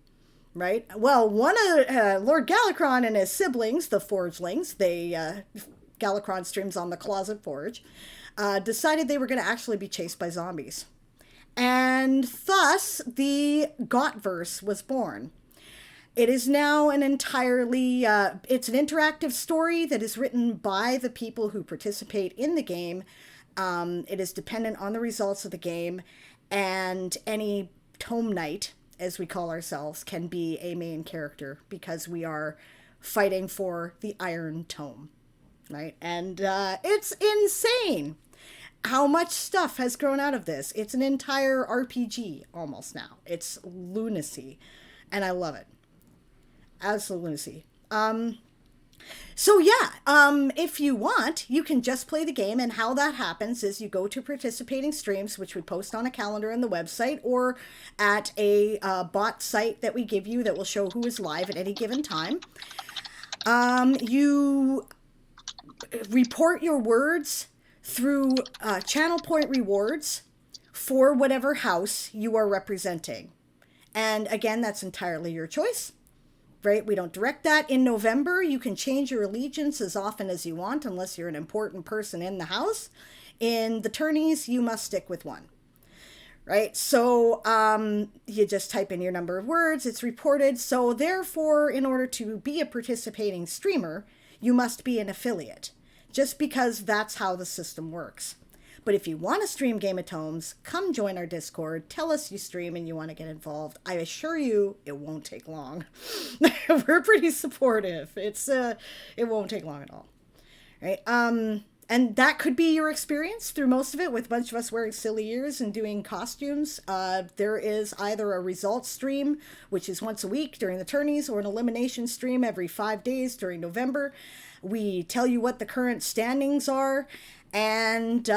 right? Well, one of Lord Galacron and his siblings, the Forgelings, Galacron streams on the Closet Forge, decided they were going to actually be chased by zombies. And thus, the Gotverse was born. It is now an entirely, it's an interactive story that is written by the people who participate in the game. It is dependent on the results of the game, and any Tome Knight, as we call ourselves, can be a main character, because we are fighting for the Iron Tome, right? And it's insane how much stuff has grown out of this. It's an entire RPG almost now. It's lunacy, and I love it. Absolute lunacy. So yeah, if you want, you can just play the game, and how that happens is you go to participating streams, which we post on a calendar on the website, or at a bot site that we give you that will show who is live at any given time. You report your words through channel point rewards for whatever house you are representing. And again, that's entirely your choice, right? We don't direct that. In November, you can change your allegiance as often as you want, unless you're an important person in the house. In the tourneys, you must stick with one, right? So you just type in your number of words, it's reported. So therefore, in order to be a participating streamer, you must be an affiliate, just because that's how the system works. But if you want to stream Game of Tomes, come join our Discord. Tell us you stream and you want to get involved. I assure you, it won't take long. We're pretty supportive. It won't take long at all, right? And that could be your experience through most of it, with a bunch of us wearing silly ears and doing costumes. There is either a results stream, which is once a week during the tourneys, or an elimination stream every 5 days during November. We tell you what the current standings are, and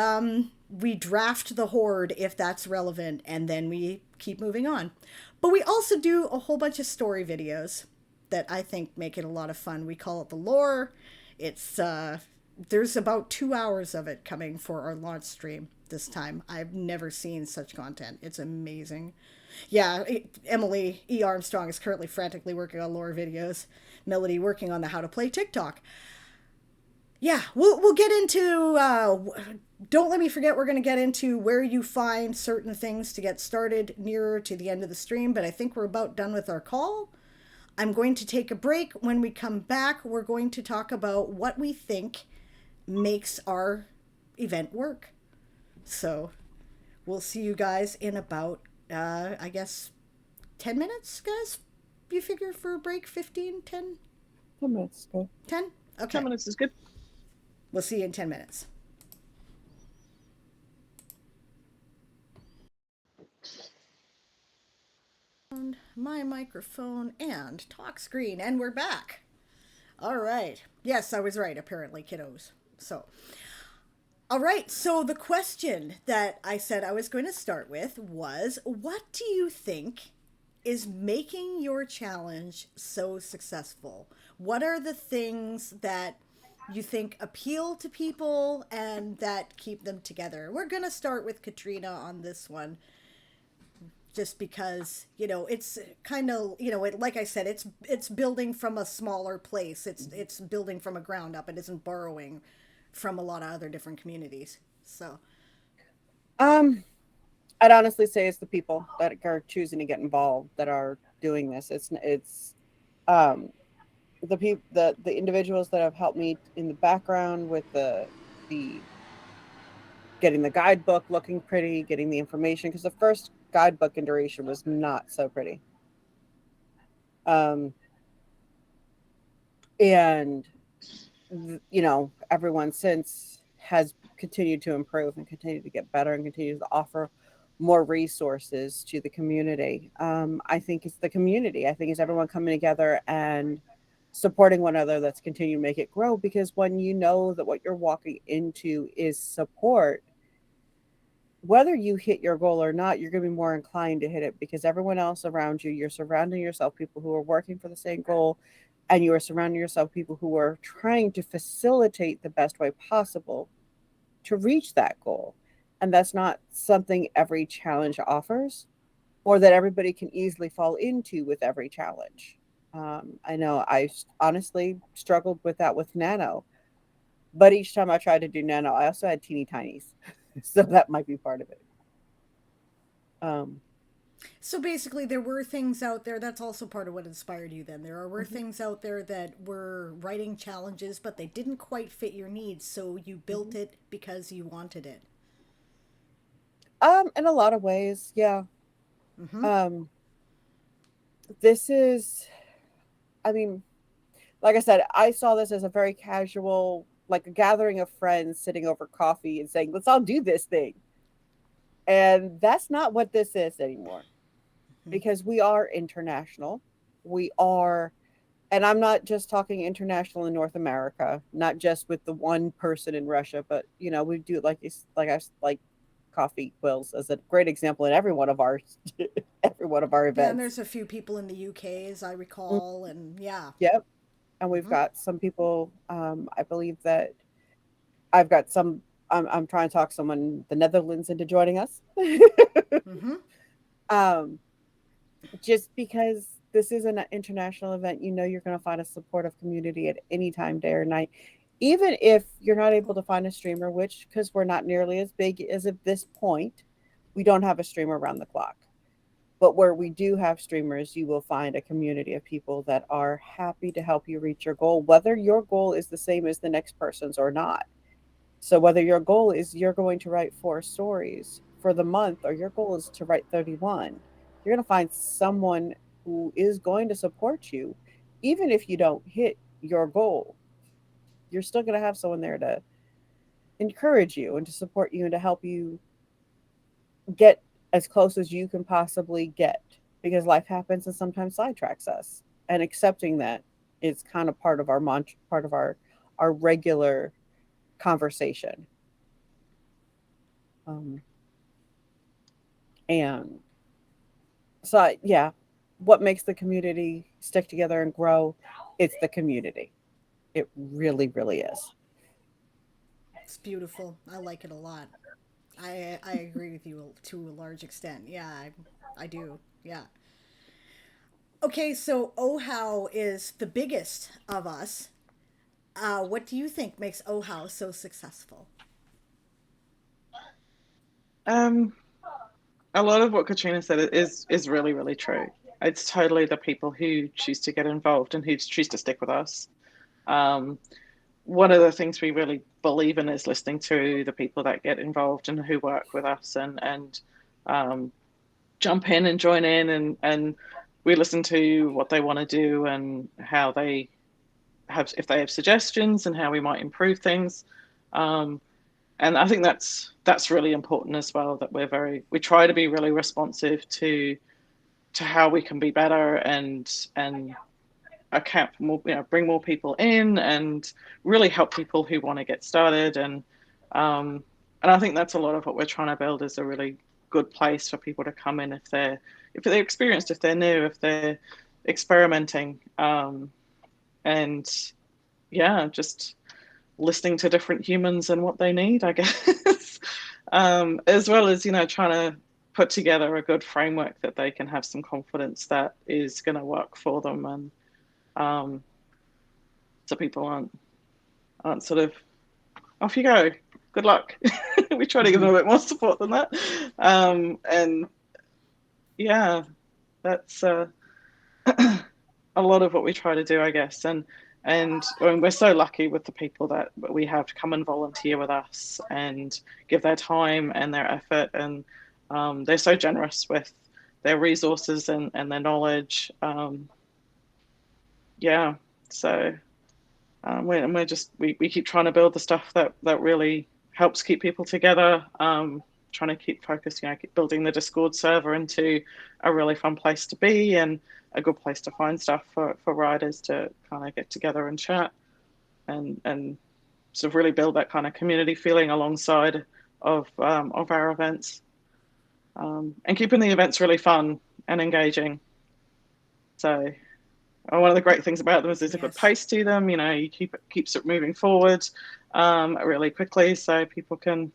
we draft the horde if that's relevant, and then we keep moving on. But we also do a whole bunch of story videos, that I think make it a lot of fun. We call it the lore. It's there's about 2 hours of it coming for our launch stream this time. I've never seen such content. It's amazing. Yeah, Emily E. Armstrong is currently frantically working on lore videos. Melody working on the how to play TikTok. Yeah, we'll get into. Don't let me forget. We're going to get into where you find certain things to get started nearer to the end of the stream. But I think we're about done with our call. I'm going to take a break. When we come back, we're going to talk about what we think makes our event work. So we'll see you guys in about, I guess, 10 minutes, guys? You figure for a break? 15, 10?
10 minutes, go.
10? Okay.
10 minutes is good.
We'll see you in 10 minutes. My microphone and talk screen, and we're back. All right. Yes, I was right, apparently, kiddos. So, all right. So, the question that I said I was going to start with was, what do you think is making your challenge so successful? What are the things that you think appeal to people and that keep them together? We're going to start with Katrina on this one. Just because, it's kind of, like I said, it's building from a smaller place. It's building from a ground up. It isn't borrowing from a lot of other different communities. So,
I'd honestly say it's the people that are choosing to get involved that are doing this. It's the individuals that have helped me in the background with the getting the guidebook looking pretty, getting the information, because the first guidebook iteration was not so pretty. And everyone since has continued to improve and continue to get better and continue to offer more resources to the community. I think it's the community. I think it's everyone coming together and supporting one another that's continuing to make it grow, because when you know that what you're walking into is support, whether you hit your goal or not, you're going to be more inclined to hit it, because everyone else around you, you're surrounding yourself people who are working for the same goal, and you are surrounding yourself people who are trying to facilitate the best way possible to reach that goal. And that's not something every challenge offers, or that everybody can easily fall into with every challenge. I know I honestly struggled with that with Nano, but each time I tried to do Nano, I also had teeny tinies. So that might be part of it.
So basically, there were things out there. That's also part of what inspired you then. There were things out there that were writing challenges, but they didn't quite fit your needs. So you built it because you wanted it.
In a lot of ways, yeah. This is, I mean, like I said, I saw this as a very casual, like a gathering of friends sitting over coffee and saying, let's all do this thing. And that's not what this is anymore, because we are international. We are, and I'm not just talking international in North America, not just with the one person in Russia, but we do like coffee quills as a great example in every one of our every one of our events.
Yeah, and there's a few people in the UK, as I recall, and yeah.
Yep. And we've got some people. I believe that I've got some. I'm trying to talk someone in the Netherlands into joining us. Just because this is an international event, you're going to find a supportive community at any time, day or night. Even if you're not able to find a streamer, which, because we're not nearly as big as at this point, we don't have a streamer around the clock. But where we do have streamers, you will find a community of people that are happy to help you reach your goal, whether your goal is the same as the next person's or not. So whether your goal is you're going to write 4 stories for the month, or your goal is to write 31, you're going to find someone who is going to support you. Even if you don't hit your goal, you're still going to have someone there to encourage you and to support you and to help you get as close as you can possibly get, because life happens and sometimes sidetracks us, and accepting that is kind of part of our part of our regular conversation. And so yeah, what makes the community stick together and grow, it's the community. It really, really is.
It's beautiful. I like it a lot. I agree with you to a large extent. Yeah, I do. Yeah. Okay, so OHOW is the biggest of us. What do you think makes OHOW so successful?
Um, a lot of what Katrina said is really, really true. It's totally the people who choose to get involved and who choose to stick with us. Um, One of the things we really believe in is listening to the people that get involved and who work with us, and um, jump in and join in, and we listen to what they want to do and how they have, if they have suggestions, and how we might improve things. Um, and I think that's really important as well, that we try to be really responsive to how we can be better, and account for more, bring more people in and really help people who want to get started. Um, and I think that's a lot of what we're trying to build, is a really good place for people to come in if they're experienced, if they're new, if they're experimenting, and yeah, just listening to different humans and what they need, I guess. As well as trying to put together a good framework that they can have some confidence that is going to work for them, and um, so people aren't sort of, off you go, good luck. We try to give them a bit more support than that, and yeah, that's a lot of what we try to do, I guess. And we're so lucky with the people that we have to come and volunteer with us and give their time and their effort, and they're so generous with their resources and their knowledge. Yeah, so we keep trying to build the stuff that really helps keep people together. Trying to keep focused, keep building the Discord server into a really fun place to be, and a good place to find stuff for writers to kind of get together and chat, and sort of really build that kind of community feeling alongside of our events, and keeping the events really fun and engaging. So one of the great things about them is there's a good
Yes.
pace to them. You keeps it moving forward really quickly, so people can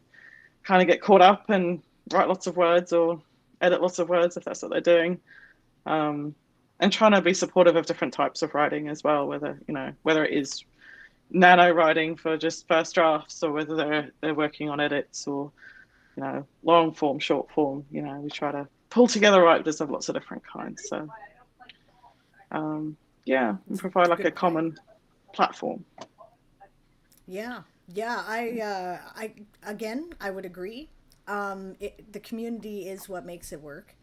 kind of get caught up and write lots of words or edit lots of words if that's what they're doing. And trying to be supportive of different types of writing as well, whether it is nano writing for just first drafts, or whether they're working on edits, or long form, short form. We try to pull together writers of lots of different kinds. So yeah, and provide
It's a
like a
good point.
common platform.
Yeah, yeah. I again, I would agree. The community is what makes it work.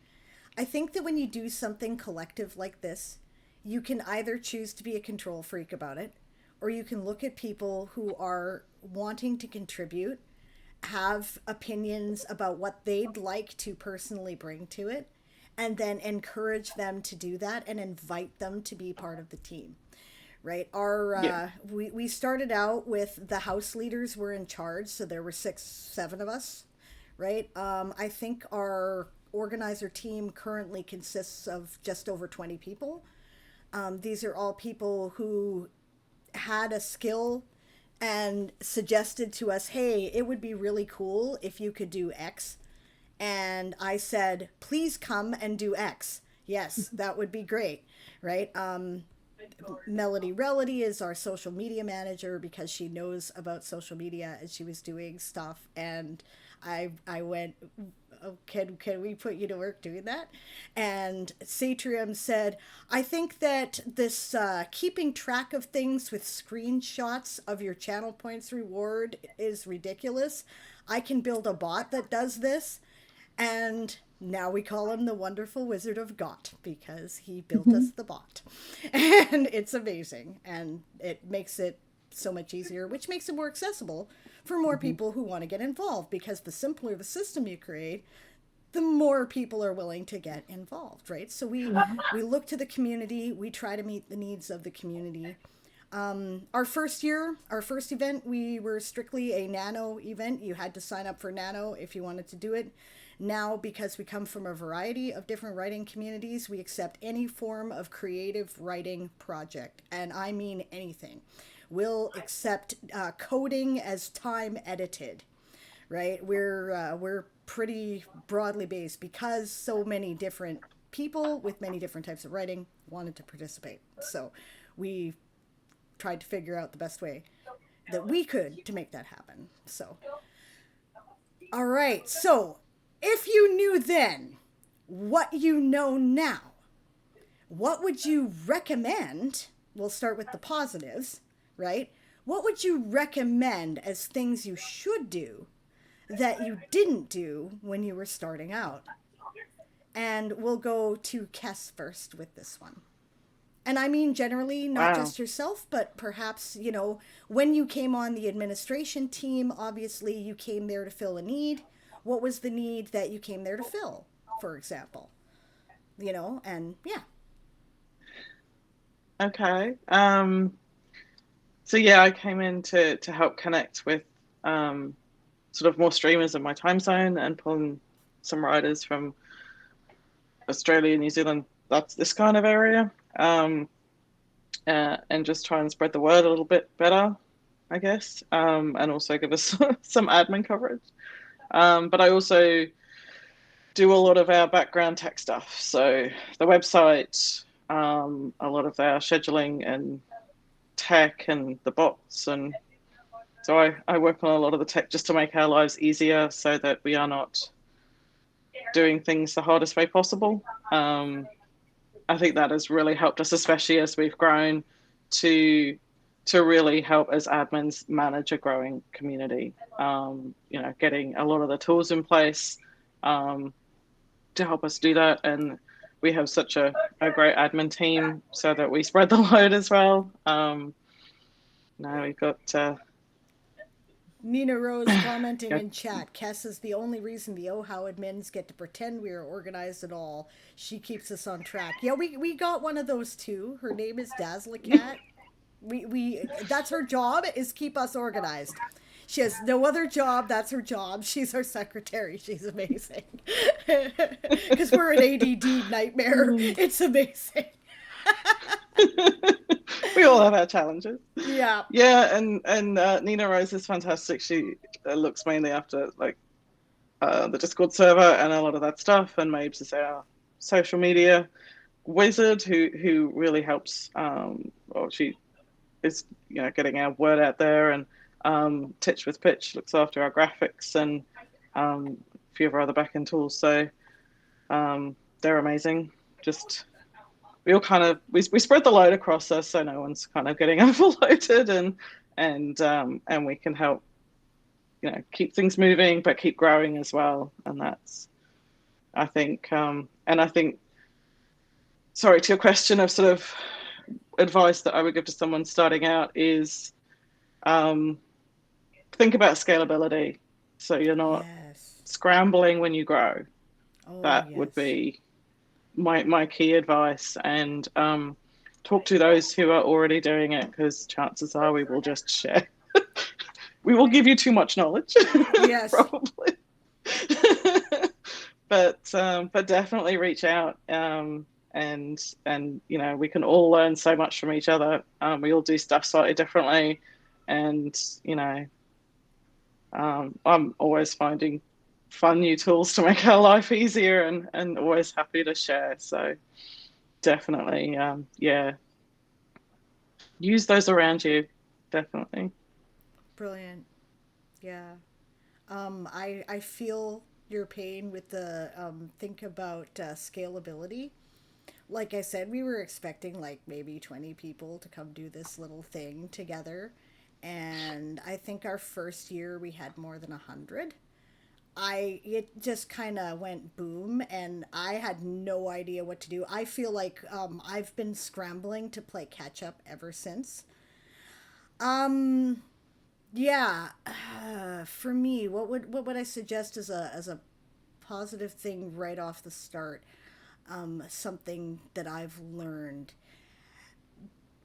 I think that when you do something collective like this, you can either choose to be a control freak about it, or you can look at people who are wanting to contribute, have opinions about what they'd like to personally bring to it, and then encourage them to do that and invite them to be part of the team. Right,
Yeah,
we started out with the house leaders were in charge, so there were 6 7 of us. Right, I think our organizer team currently consists of just over 20 people. These are all people who had a skill and suggested to us, hey, it would be really cool if you could do X. And I said, please come and do X. Yes, that would be great. Right. Melody Relity is our social media manager because she knows about social media and she was doing stuff. And I went, oh, can we put you to work doing that? And Satrium said, I think that this keeping track of things with screenshots of your channel points reward is ridiculous. I can build a bot that does this. And now we call him the Wonderful Wizard of Got because he built us the bot. And it's amazing. And it makes it so much easier, which makes it more accessible for more people who want to get involved, because the simpler the system you create, the more people are willing to get involved, right? So we look to the community, we try to meet the needs of the community. Our first year, our first event, we were strictly a nano event. You had to sign up for nano if you wanted to do it. Now, because we come from a variety of different writing communities, we accept any form of creative writing project, and I mean anything. We'll accept coding as time edited, right? We're pretty broadly based because so many different people with many different types of writing wanted to participate. So we tried to figure out the best way that we could to make that happen. So, all right. So, if you knew then what you know now, what would you recommend? We'll start with the positives, right? What would you recommend as things you should do that you didn't do when you were starting out? And we'll go to Kes first with this one. And I mean generally, not
Wow.
just yourself, but perhaps, when you came on the administration team, obviously you came there to fill a need. What was the need that you came there to fill, for example? And yeah.
Okay. So yeah, I came in to help connect with sort of more streamers in my time zone and pulling some writers from Australia, New Zealand, that's this kind of area, and just try and spread the word a little bit better, I guess, and also give us some admin coverage. But I also do a lot of our background tech stuff, so the website, a lot of our scheduling and tech and the bots, and so I work on a lot of the tech just to make our lives easier so that we are not doing things the hardest way possible. I think that has really helped us, especially as we've grown, to really help as admins manage a growing community. Getting a lot of the tools in place to help us do that, and we have such a great admin team so that we spread the load as well. Now we've got
Nina Rose commenting in chat. Kes is the only reason the OHOW admins get to pretend we are organized at all. She keeps us on track. Yeah, we got one of those too. Her name is Dazzlecat. We that's her job, is keep us organized. She has no other job. That's her job. She's our secretary. She's amazing. Because we're an ADD nightmare. It's amazing.
we all have our challenges.
Yeah.
Yeah, and Nina Rose is fantastic. She looks mainly after the Discord server and a lot of that stuff, and Mabes is our social media wizard who really helps. She is getting our word out there, and Titch with Pitch looks after our graphics and a few of our other backend tools. So they're amazing. Just we all kind of we spread the load across us, so no one's kind of getting overloaded, and we can help keep things moving but keep growing as well. And that's I think sorry, to your question of sort of advice that I would give to someone starting out is think about scalability, so you're not scrambling when you grow. That would be my key advice, and talk to those who are already doing it, because chances are we will just share. We will give you too much knowledge.
Yes.
Probably. but definitely reach out, and we can all learn so much from each other. We all do stuff slightly differently, and I'm always finding fun new tools to make our life easier, and always happy to share. So definitely, use those around you. Definitely.
Brilliant. Yeah. I feel your pain with the think about scalability. Like I said, we were expecting like maybe 20 people to come do this little thing together. And I think our first year we had more than 100. It just kind of went boom, and I had no idea what to do. I feel like I've been scrambling to play catch up ever since. Um, yeah, for me, what would I suggest as a positive thing right off the start? Something that I've learned.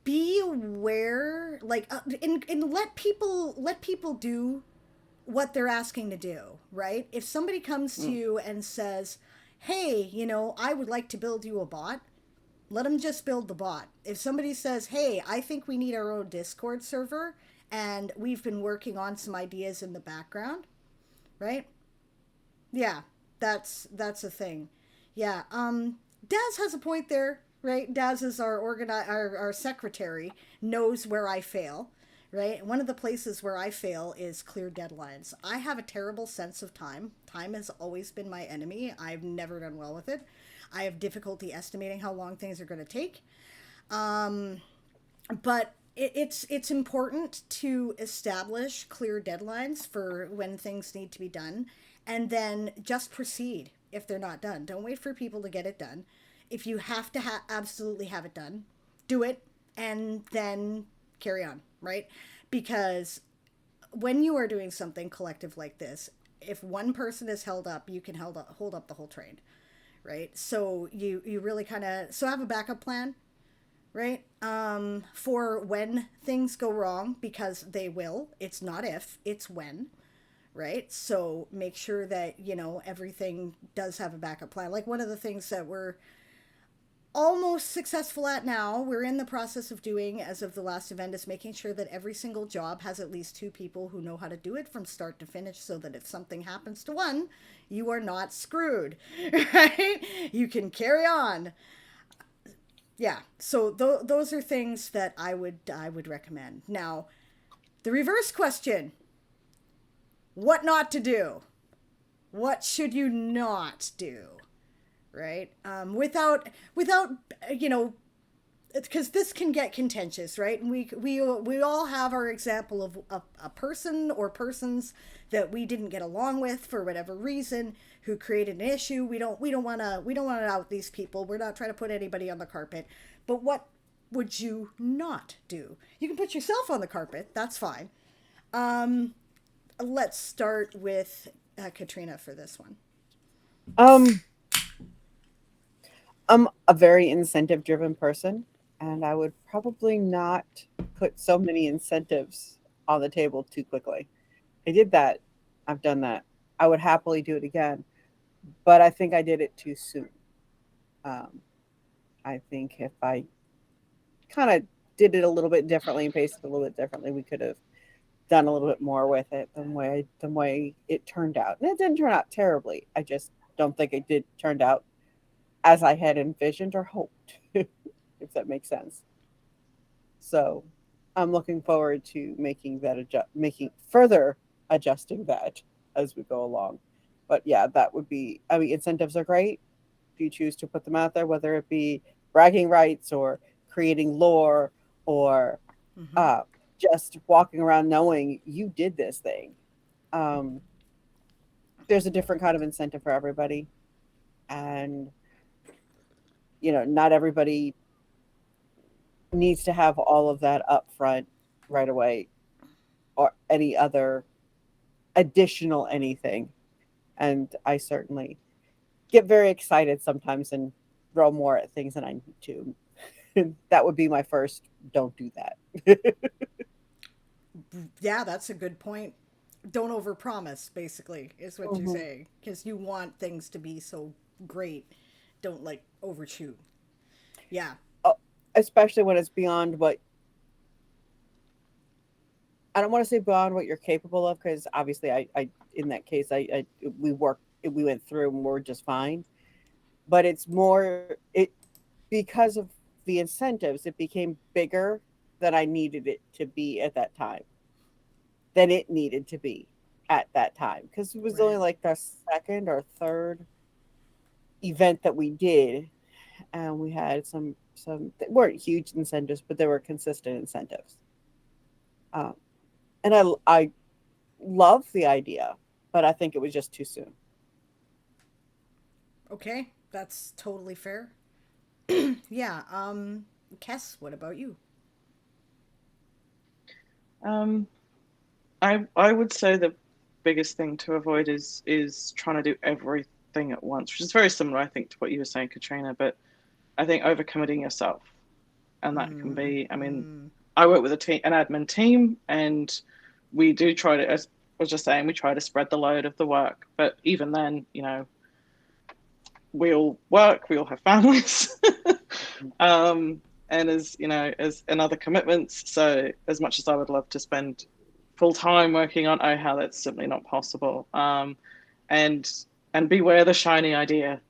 be aware, like, and let people do what they're asking to do, right? If somebody comes to you and says, hey, I would like to build you a bot, let them just build the bot. If somebody says, hey, I think we need our own Discord server and we've been working on some ideas in the background, right? Yeah, that's a thing. Yeah, Daz has a point there, right? Daz is our secretary, knows where I fail, right? One of the places where I fail is clear deadlines. I have a terrible sense of time. Time has always been my enemy. I've never done well with it. I have difficulty estimating how long things are going to take. But it's important to establish clear deadlines for when things need to be done, and then just proceed if they're not done. Don't wait for people to get it done. If you have to absolutely have it done, do it, and then carry on, right? Because when you are doing something collective like this, if one person is held up, you can hold up the whole train, right? So you really kind of have a backup plan, right? For when things go wrong, because they will. It's not if, it's when, right? So make sure that, everything does have a backup plan. Like one of the things that we're almost successful at now, we're in the process of doing as of the last event, is making sure that every single job has at least 2 people who know how to do it from start to finish, so that if something happens to one, you are not screwed, right? You can carry on. Yeah, so those are things that I would recommend. Now, the reverse question: what not to do? What should you not do? Right? Without because this can get contentious, right? And we all have our example of a person or persons that we didn't get along with for whatever reason, who created an issue. We don't want to out these people. We're not trying to put anybody on the carpet. But what would you not do? You can put yourself on the carpet. That's fine. Let's start with Katrina for this one.
I'm a very incentive driven person, and I would probably not put so many incentives on the table too quickly. I did that. I've done that. I would happily do it again, but I think I did it too soon. Um, I think if I kind of did it a little bit differently and paced it a little bit differently, we could have done a little bit more with it than way it turned out. And it didn't turn out terribly. I just don't think it did turned out as I had envisioned or hoped, if that makes sense. So I'm looking forward to making further adjusting that as we go along. But yeah, that would be, I mean, incentives are great. If you choose to put them out there, whether it be bragging rights or creating lore or uh, just walking around knowing you did this thing. Um, there's a different kind of incentive for everybody. And, not everybody needs to have all of that up front right away or any other additional anything. And I certainly get very excited sometimes and throw more at things than I need to. That would be my first don't do that.
Yeah, that's a good point. Don't overpromise, basically, is what you're
Mhm.
saying, because you want things to be so great. Don't like overshoot. Yeah.
Oh, especially when it's beyond what I don't want to say beyond what you're capable of, because obviously I in that case we went through and we're just fine. But it's more it because of the incentives, it became bigger than I needed it to be at that time, than it needed to be at that time. Because it was only
Right.
like the second or third event that we did, and we had some they weren't huge incentives, but they were consistent incentives. Um, and I love the idea, but I think it was just too soon.
Okay, that's totally fair. Yeah. Kess, what about you?
Um, I would say the biggest thing to avoid is trying to do everything at once, which is very similar, I think, to what you were saying, Katrina. But I think overcommitting yourself. And that can be, I mean, I work with an admin team, and we do try to, as I was just saying, we try to spread the load of the work. But even then, you know, we all work, we all have families, and as you know, and other commitments. So as much as I would love to spend full time working on how that's simply not possible. And beware the shiny idea.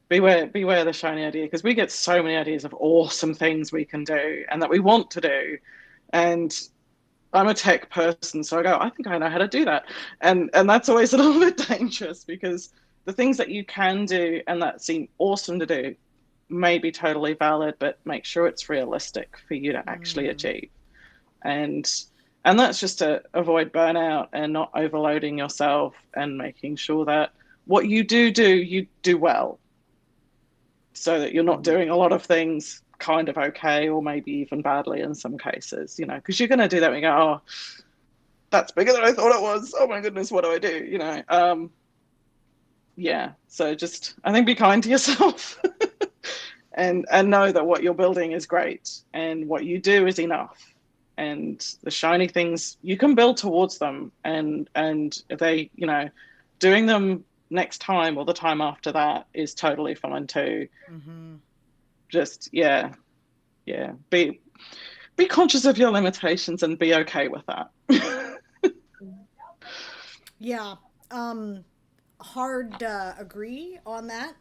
Beware the shiny idea, because we get so many ideas of awesome things we can do and that we want to do. And I'm a tech person, so I go, I think I know how to do that. And that's always a little bit dangerous, because the things that you can do and that seem awesome to do may be totally valid, but make sure it's realistic for you to actually achieve. And that's just to avoid burnout and not overloading yourself, and making sure that what you do well, so that you're not doing a lot of things kind of okay, or maybe even badly in some cases, you know, because you're going to do that and you go, oh, that's bigger than I thought it was. Oh my goodness, what do I do? You know, yeah. So just, I think, be kind to yourself and know that what you're building is great and what you do is enough. And the shiny things, you can build towards them, and they, you know, doing them next time or the time after that is totally fine too. Just be conscious of your limitations and be okay with that.
Yeah, hard agree on that.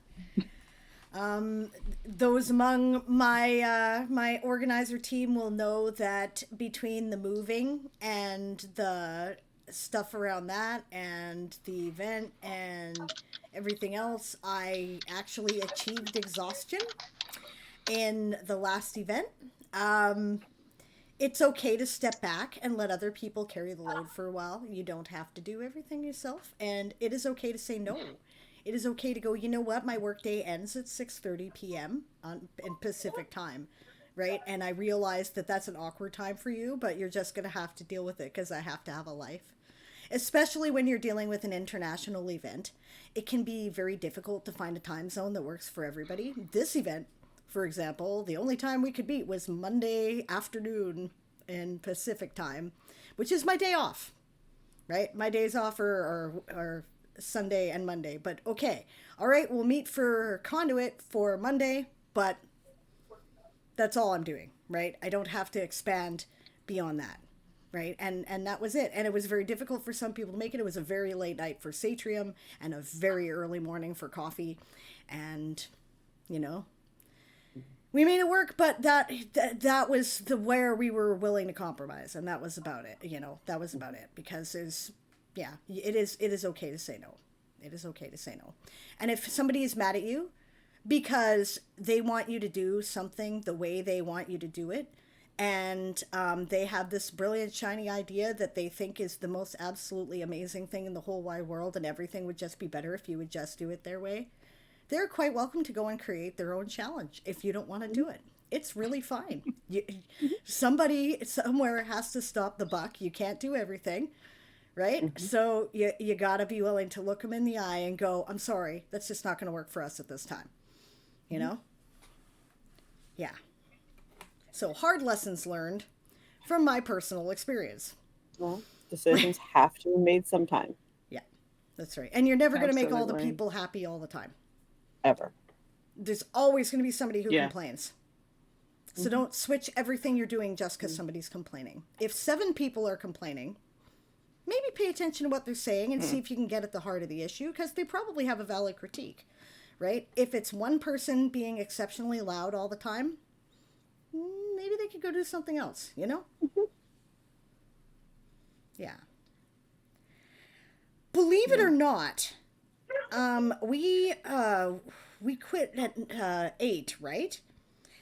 Those among my my organizer team will know that between the moving and the stuff around that and the event and everything else, I actually achieved exhaustion in the last event. It's okay to step back and let other people carry the load for a while. You don't have to do everything yourself, and it is okay to say no. It is okay to go, you know what, my workday ends at 6:30 p.m. In Pacific time, right? And I realize that that's an awkward time for you, but you're just going to have to deal with it because I have to have a life. Especially when you're dealing with an international event, it can be very difficult to find a time zone that works for everybody. This event, for example, the only time we could meet was Monday afternoon in Pacific time, which is my day off, right? My days off are Sunday and Monday, but okay. All right, we'll meet for Conduit for Monday, but that's all I'm doing, right? I don't have to expand beyond that, right? And that was it. And it was very difficult for some people to make it. It was a very late night for Satrium and a very early morning for coffee. And, you know, we made it work, but that was where we were willing to compromise, and that was about it. You know, that was about it, because it is okay to say no. It is okay to say no. And if somebody is mad at you because they want you to do something the way they want you to do it, and they have this brilliant shiny idea that they think is the most absolutely amazing thing in the whole wide world, and everything would just be better if you would just do it their way, they're quite welcome to go and create their own challenge if you don't want to do it. It's really fine. Somebody somewhere has to stop the buck. You can't do everything, right? So you got to be willing to look them in the eye and go, I'm sorry, that's just not going to work for us at this time. You know? Yeah. So hard lessons learned from my personal experience.
Well, decisions have to be made sometime.
Yeah, that's right. And you're never going to make all the people happy all the time.
Ever.
There's always going to be somebody who complains. So don't switch everything you're doing just because somebody's complaining. If 7 people are complaining, maybe pay attention to what they're saying and see if you can get at the heart of the issue, because they probably have a valid critique, right? If it's one person being exceptionally loud all the time, maybe they could go do something else, you know? Yeah. Believe it or not, we quit at 8, right?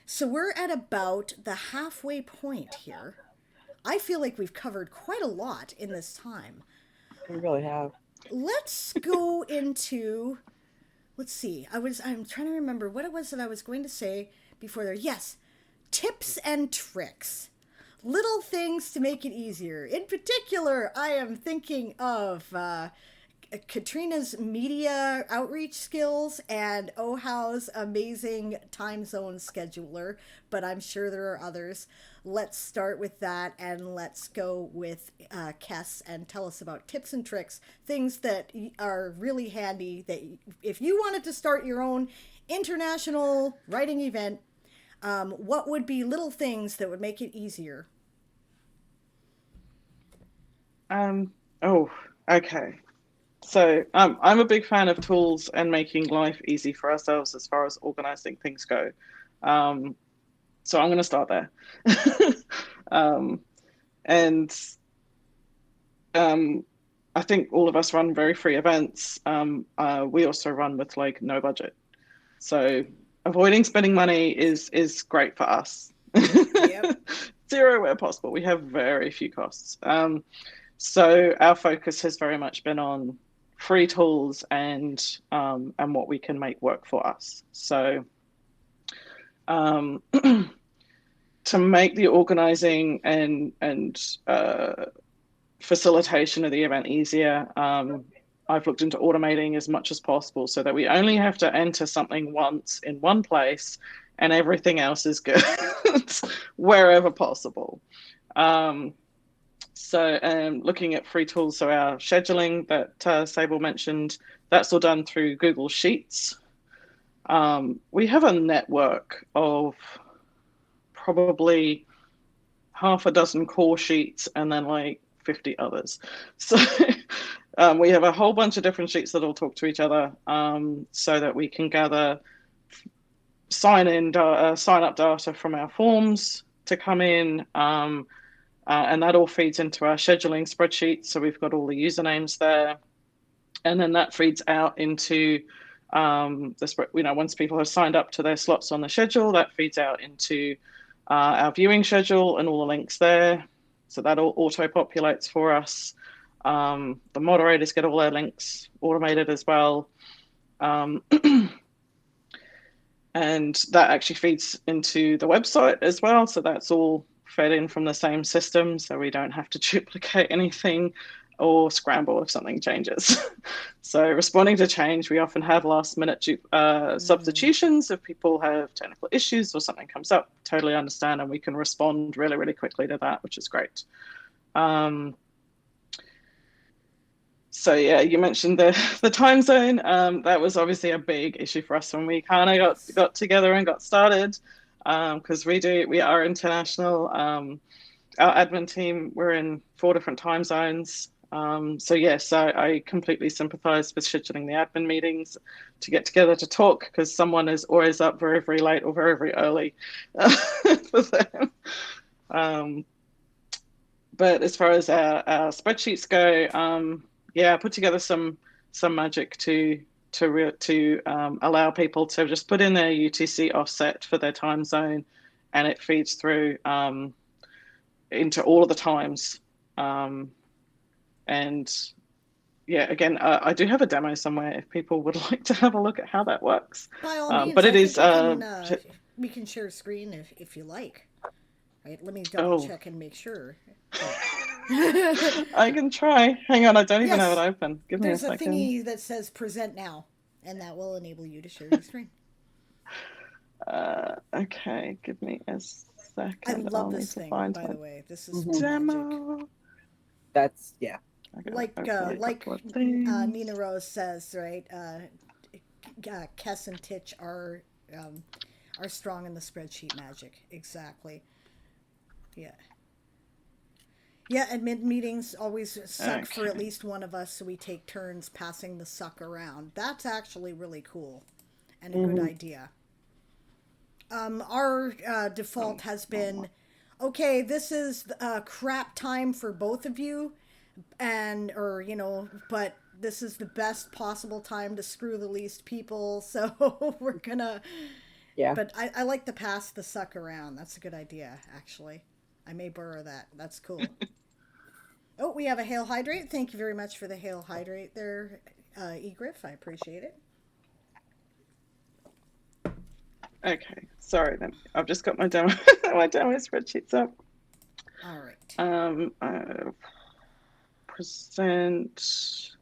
So we're at about the halfway point here. I feel like we've covered quite a lot in this time.
We really have.
Let's go into, let's see. I'm trying to remember what it was that I was going to say before there. Yes, tips and tricks. Little things to make it easier. In particular, I am thinking of Katrina's media outreach skills and Ohau's amazing time zone scheduler, but I'm sure there are others. Let's start with that, and let's go with Kess and tell us about tips and tricks, things that are really handy that if you wanted to start your own international writing event, what would be little things that would make it easier?
Oh, okay. So I'm a big fan of tools and making life easy for ourselves as far as organizing things go. So I'm going to start there. And I think all of us run very free events. We also run with like no budget. So avoiding spending money is great for us.
Yep.
Zero where possible. We have very few costs. So our focus has very much been on free tools and what we can make work for us. So to make the organizing and facilitation of the event easier, I've looked into automating as much as possible so that we only have to enter something once in one place and everything else is good wherever possible. So looking at free tools, so our scheduling that Sable mentioned, that's all done through Google Sheets. We have a network of probably half a dozen core sheets and then like 50 others. So we have a whole bunch of different sheets that all talk to each other, so that we can gather sign up data from our forms to come in. And that all feeds into our scheduling spreadsheet. So we've got all the usernames there. And then that feeds out into once people have signed up to their slots on the schedule, that feeds out into our viewing schedule and all the links there. So that all auto-populates for us. The moderators get all their links automated as well. And that actually feeds into the website as well. So that's all fed in from the same system, so we don't have to duplicate anything or scramble if something changes. So responding to change, we often have last minute substitutions if people have technical issues or something comes up, totally understand, and we can respond really, really quickly to that, which is great. So yeah, you mentioned the time zone. That was obviously a big issue for us when we kind of got together and got started, because we are international. Our admin team, we're in 4 different time zones. So yes, I completely sympathize with scheduling the admin meetings to get together to talk, because someone is always up very, very late or very, very early for them. But as far as our spreadsheets go, yeah, I put together some magic to allow people to just put in their UTC offset for their time zone, and it feeds through into all of the times. And yeah, again, I do have a demo somewhere if people would like to have a look at how that works.
By all means,
but it is.
We can share a screen if you like. Right, let me double check and make sure.
I can try. Hang on, I don't even have it open. Give me a second.
There's a thingy that says present now, and that will enable you to share your screen.
Okay, give me a second.
I love this thing, by the way. This is
demo.
Magic.
That's, yeah.
Like Nina Rose says, right? Kess and Titch are strong in the spreadsheet magic. Exactly. Yeah. Yeah, admin meetings always suck for at least one of us, so we take turns passing the suck around. That's actually really cool and a good idea. Our default has been, okay, this is crap time for both of you, but this is the best possible time to screw the least people, so we're gonna... Yeah. But I like to pass the suck around. That's a good idea, actually. I may borrow that. That's cool. Oh, we have a Hail Hydrate. Thank you very much for the Hail Hydrate there, Egriff. I appreciate it.
Okay, sorry then. I've just got my demo spreadsheets up.
All right.
Present.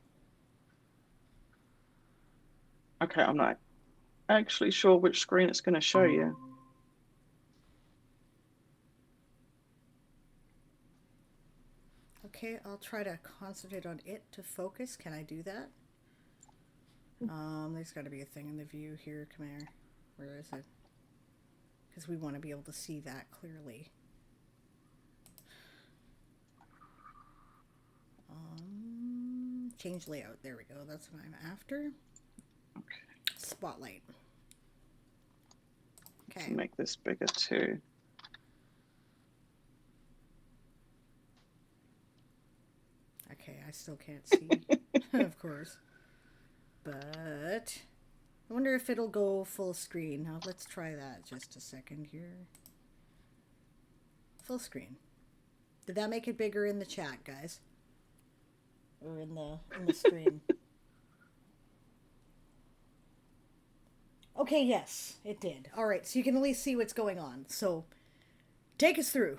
Okay, I'm not actually sure which screen it's going to show you.
Okay, I'll try to concentrate on it to focus. Can I do that? There's got to be a thing in the view here. Come here. Where is it? Because we want to be able to see that clearly. Change layout. There we go. That's what I'm after.
Okay.
Spotlight. Okay.
Make this bigger too.
Okay, I still can't see, of course. But I wonder if it'll go full screen. Now let's try that just a second here. Full screen. Did that make it bigger in the chat, guys? Or in the screen? Okay, yes, it did. All right, so you can at least see what's going on. So take us through.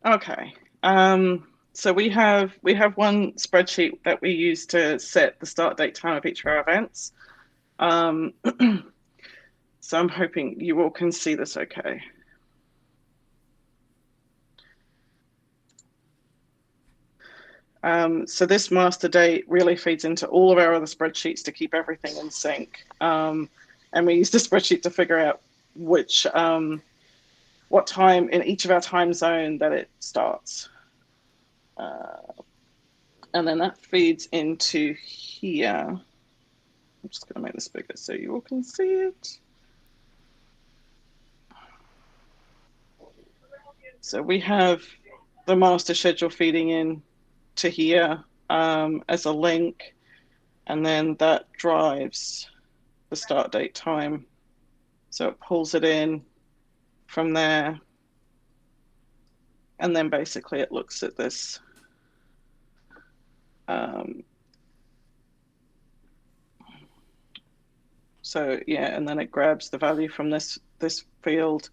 Okay. So we have one spreadsheet that we use to set the start date time of each of our events. So I'm hoping you all can see this okay. So this master date really feeds into all of our other spreadsheets to keep everything in sync. And we use the spreadsheet to figure out which what time in each of our time zone that it starts. And then that feeds into here. I'm just going to make this bigger so you all can see it. So we have the master schedule feeding in to here as a link, and then that drives the start date time. So it pulls it in from there, and then basically it looks at this. So yeah, and then it grabs the value from this field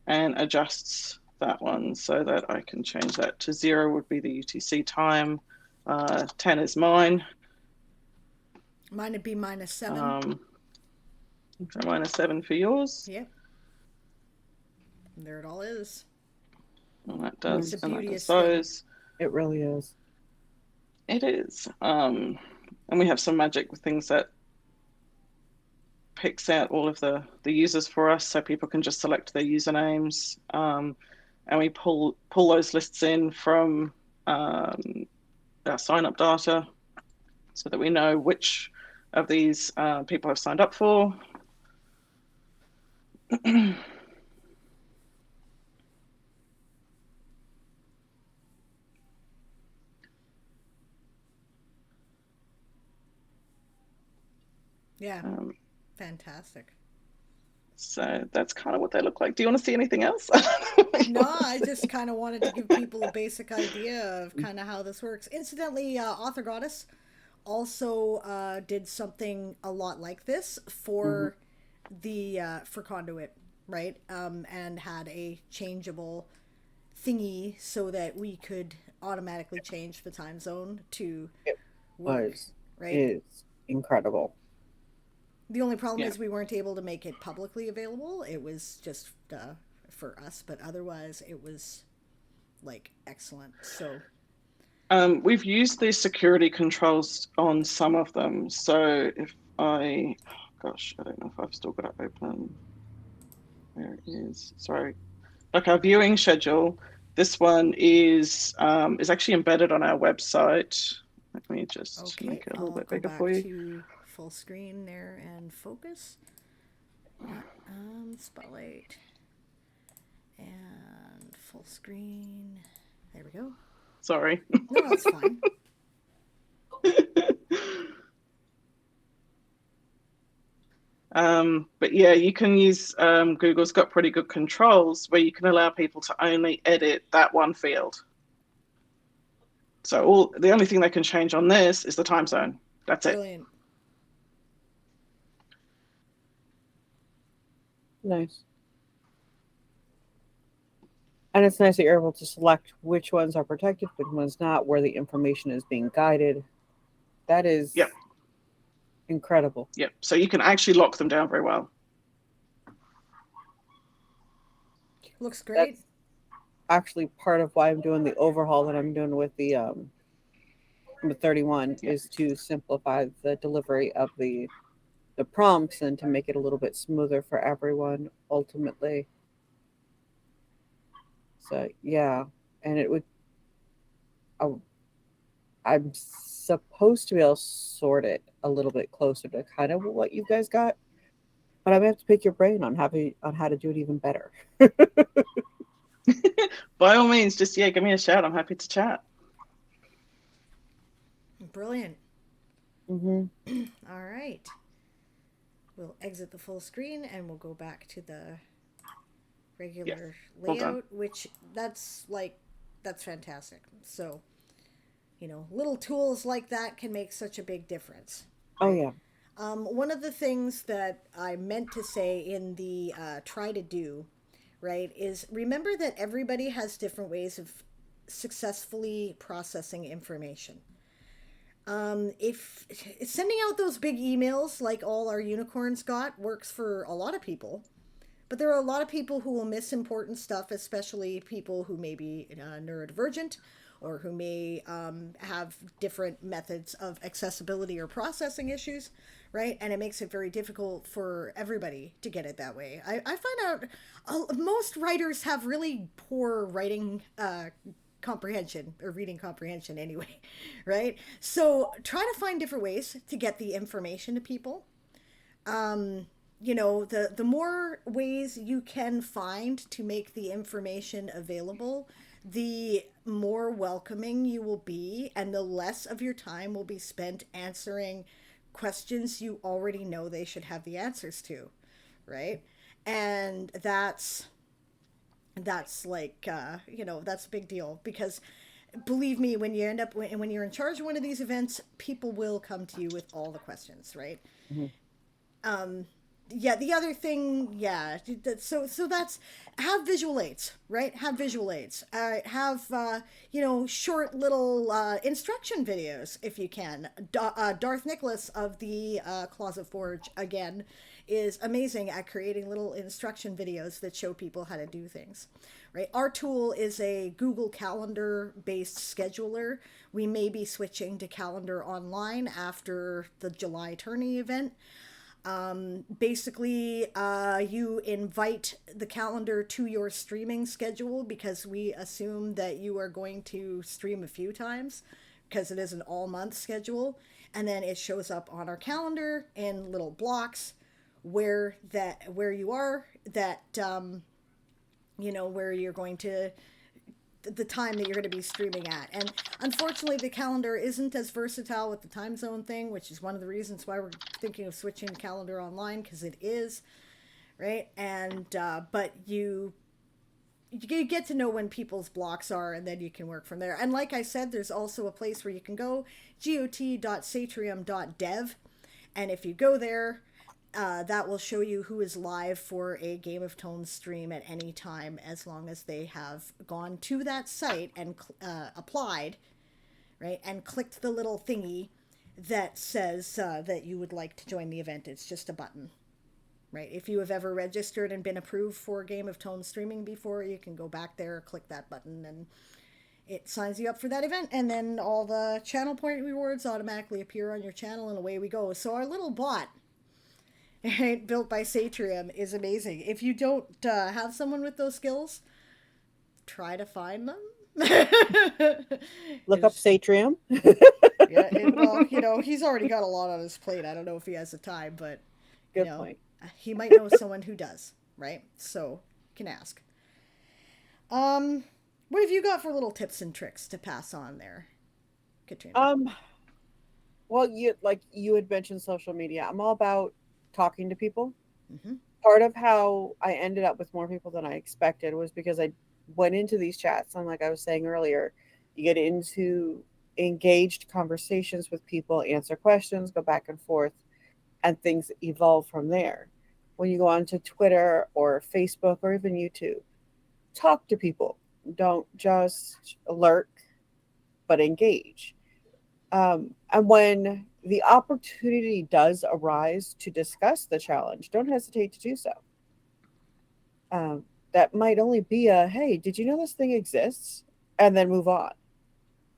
and adjusts that one so that I can change that to 0 would be the UTC time. 10 is mine.
Mine would be -7.
So -7 for yours.
Yep. And there it all is.
And that does,
It's a
and that
beauteous
does those.
It really is.
It is. And we have some magic with things that picks out all of the users for us, so people can just select their usernames. And we pull those lists in from our sign up data so that we know which of these people have signed up for.
Yeah. Fantastic.
So that's kind of what they look like. Do you want to see anything else?
No, I just kind of wanted to give people a basic idea of kind of how this works. Incidentally, Author Goddess also did something a lot like this for the for Conduit, right? And had a changeable thingy so that we could automatically change the time zone to work, right?
It's incredible.
The only problem is we weren't able to make it publicly available. It was just for us, but otherwise it was like excellent. So
we've used these security controls on some of them. So if I, gosh, I don't know if I've still got it open. There it is. Sorry. Like our viewing schedule, this one is actually embedded on our website. Let me just make it a little bit bigger for you.
To full screen there and focus. Spotlight and full screen. There we go.
Sorry.
No, that's fine.
But yeah, you can use Google's got pretty good controls where you can allow people to only edit that one field. So the only thing they can change on this is the time zone. That's
Brilliant.
it.
Nice. And it's nice that you're able to select which ones are protected, which ones not, where the information is being guided. That is
Yep.
incredible.
Yep. So you can actually lock them down very well.
Looks great.
That's actually part of why I'm doing the overhaul that I'm doing with the 31
Yeah.
is to simplify the delivery of the prompts and to make it a little bit smoother for everyone ultimately. So yeah, and it would I, I'm supposed to be able to sort it a little bit closer to kind of what you guys got, but I'm gonna have to pick your brain on how to do it even better.
By all means, just give me a shout. I'm happy to chat.
Brilliant.
Hmm.
All right. We'll exit the full screen and we'll go back to the
Yes.
regular
All done.
layout, which that's fantastic. So, little tools like that can make such a big difference,
Oh
right?
yeah.
One of the things that I meant to say in the try to do, right, is remember that everybody has different ways of successfully processing information. If sending out those big emails like all our unicorns got works for a lot of people, but there are a lot of people who will miss important stuff, especially people who may be neurodivergent or who may have different methods of accessibility or processing issues, right? And it makes it very difficult for everybody to get it that way. I find out most writers have really poor writing comprehension or reading comprehension anyway, right? So try to find different ways to get the information to people. The more ways you can find to make the information available, the more welcoming you will be and the less of your time will be spent answering questions you already know they should have the answers to, right? And that's like that's a big deal because believe me, when you end up when you're in charge of one of these events, people will come to you with all the questions, right?
Hmm.
Yeah, the other thing, yeah, so that's have visual aids, right? Have visual aids. Have short little instruction videos if you can. Darth Nicholas of the Closet Forge again is amazing at creating little instruction videos that show people how to do things. Right, our tool is a Google Calendar based scheduler. We may be switching to Calendar Online after the July tourney event. Basically, you invite the calendar to your streaming schedule because we assume that you are going to stream a few times because it is an all month schedule. And then it shows up on our calendar in little blocks where you are, where you're going to the time that you're going to be streaming at. And unfortunately, the calendar isn't as versatile with the time zone thing, which is one of the reasons why we're thinking of switching to Calendar Online because it is, right? And but you get to know when people's blocks are and then you can work from there. And like I said, there's also a place where you can go, got.satrium.dev, and if you go there, that will show you who is live for a Game of Tones stream at any time, as long as they have gone to that site and applied, right, and clicked the little thingy that says that you would like to join the event. It's just a button, right? If you have ever registered and been approved for Game of Tones streaming before, you can go back there, click that button, and it signs you up for that event, and then all the channel point rewards automatically appear on your channel, and away we go. So our little bot built by Satrium is amazing. If you don't have someone with those skills, try to find them.
Look up Satrium.
Yeah, he's already got a lot on his plate. I don't know if he has the time, but you
Good
know,
point.
he might know someone who does, right? So you can ask. What have you got for little tips and tricks to pass on there, Katrina?
Well, you had mentioned social media. I'm all about talking to people.
Mm-hmm.
Part of how I ended up with more people than I expected was because I went into these chats, and like I was saying earlier, you get into engaged conversations with people, answer questions, go back and forth, and things evolve from there. When you go onto Twitter or Facebook or even YouTube, talk to people. Don't just lurk, but engage. And when the opportunity does arise to discuss the challenge, don't hesitate to do so. That might only be a, hey, did you know this thing exists? And then move on.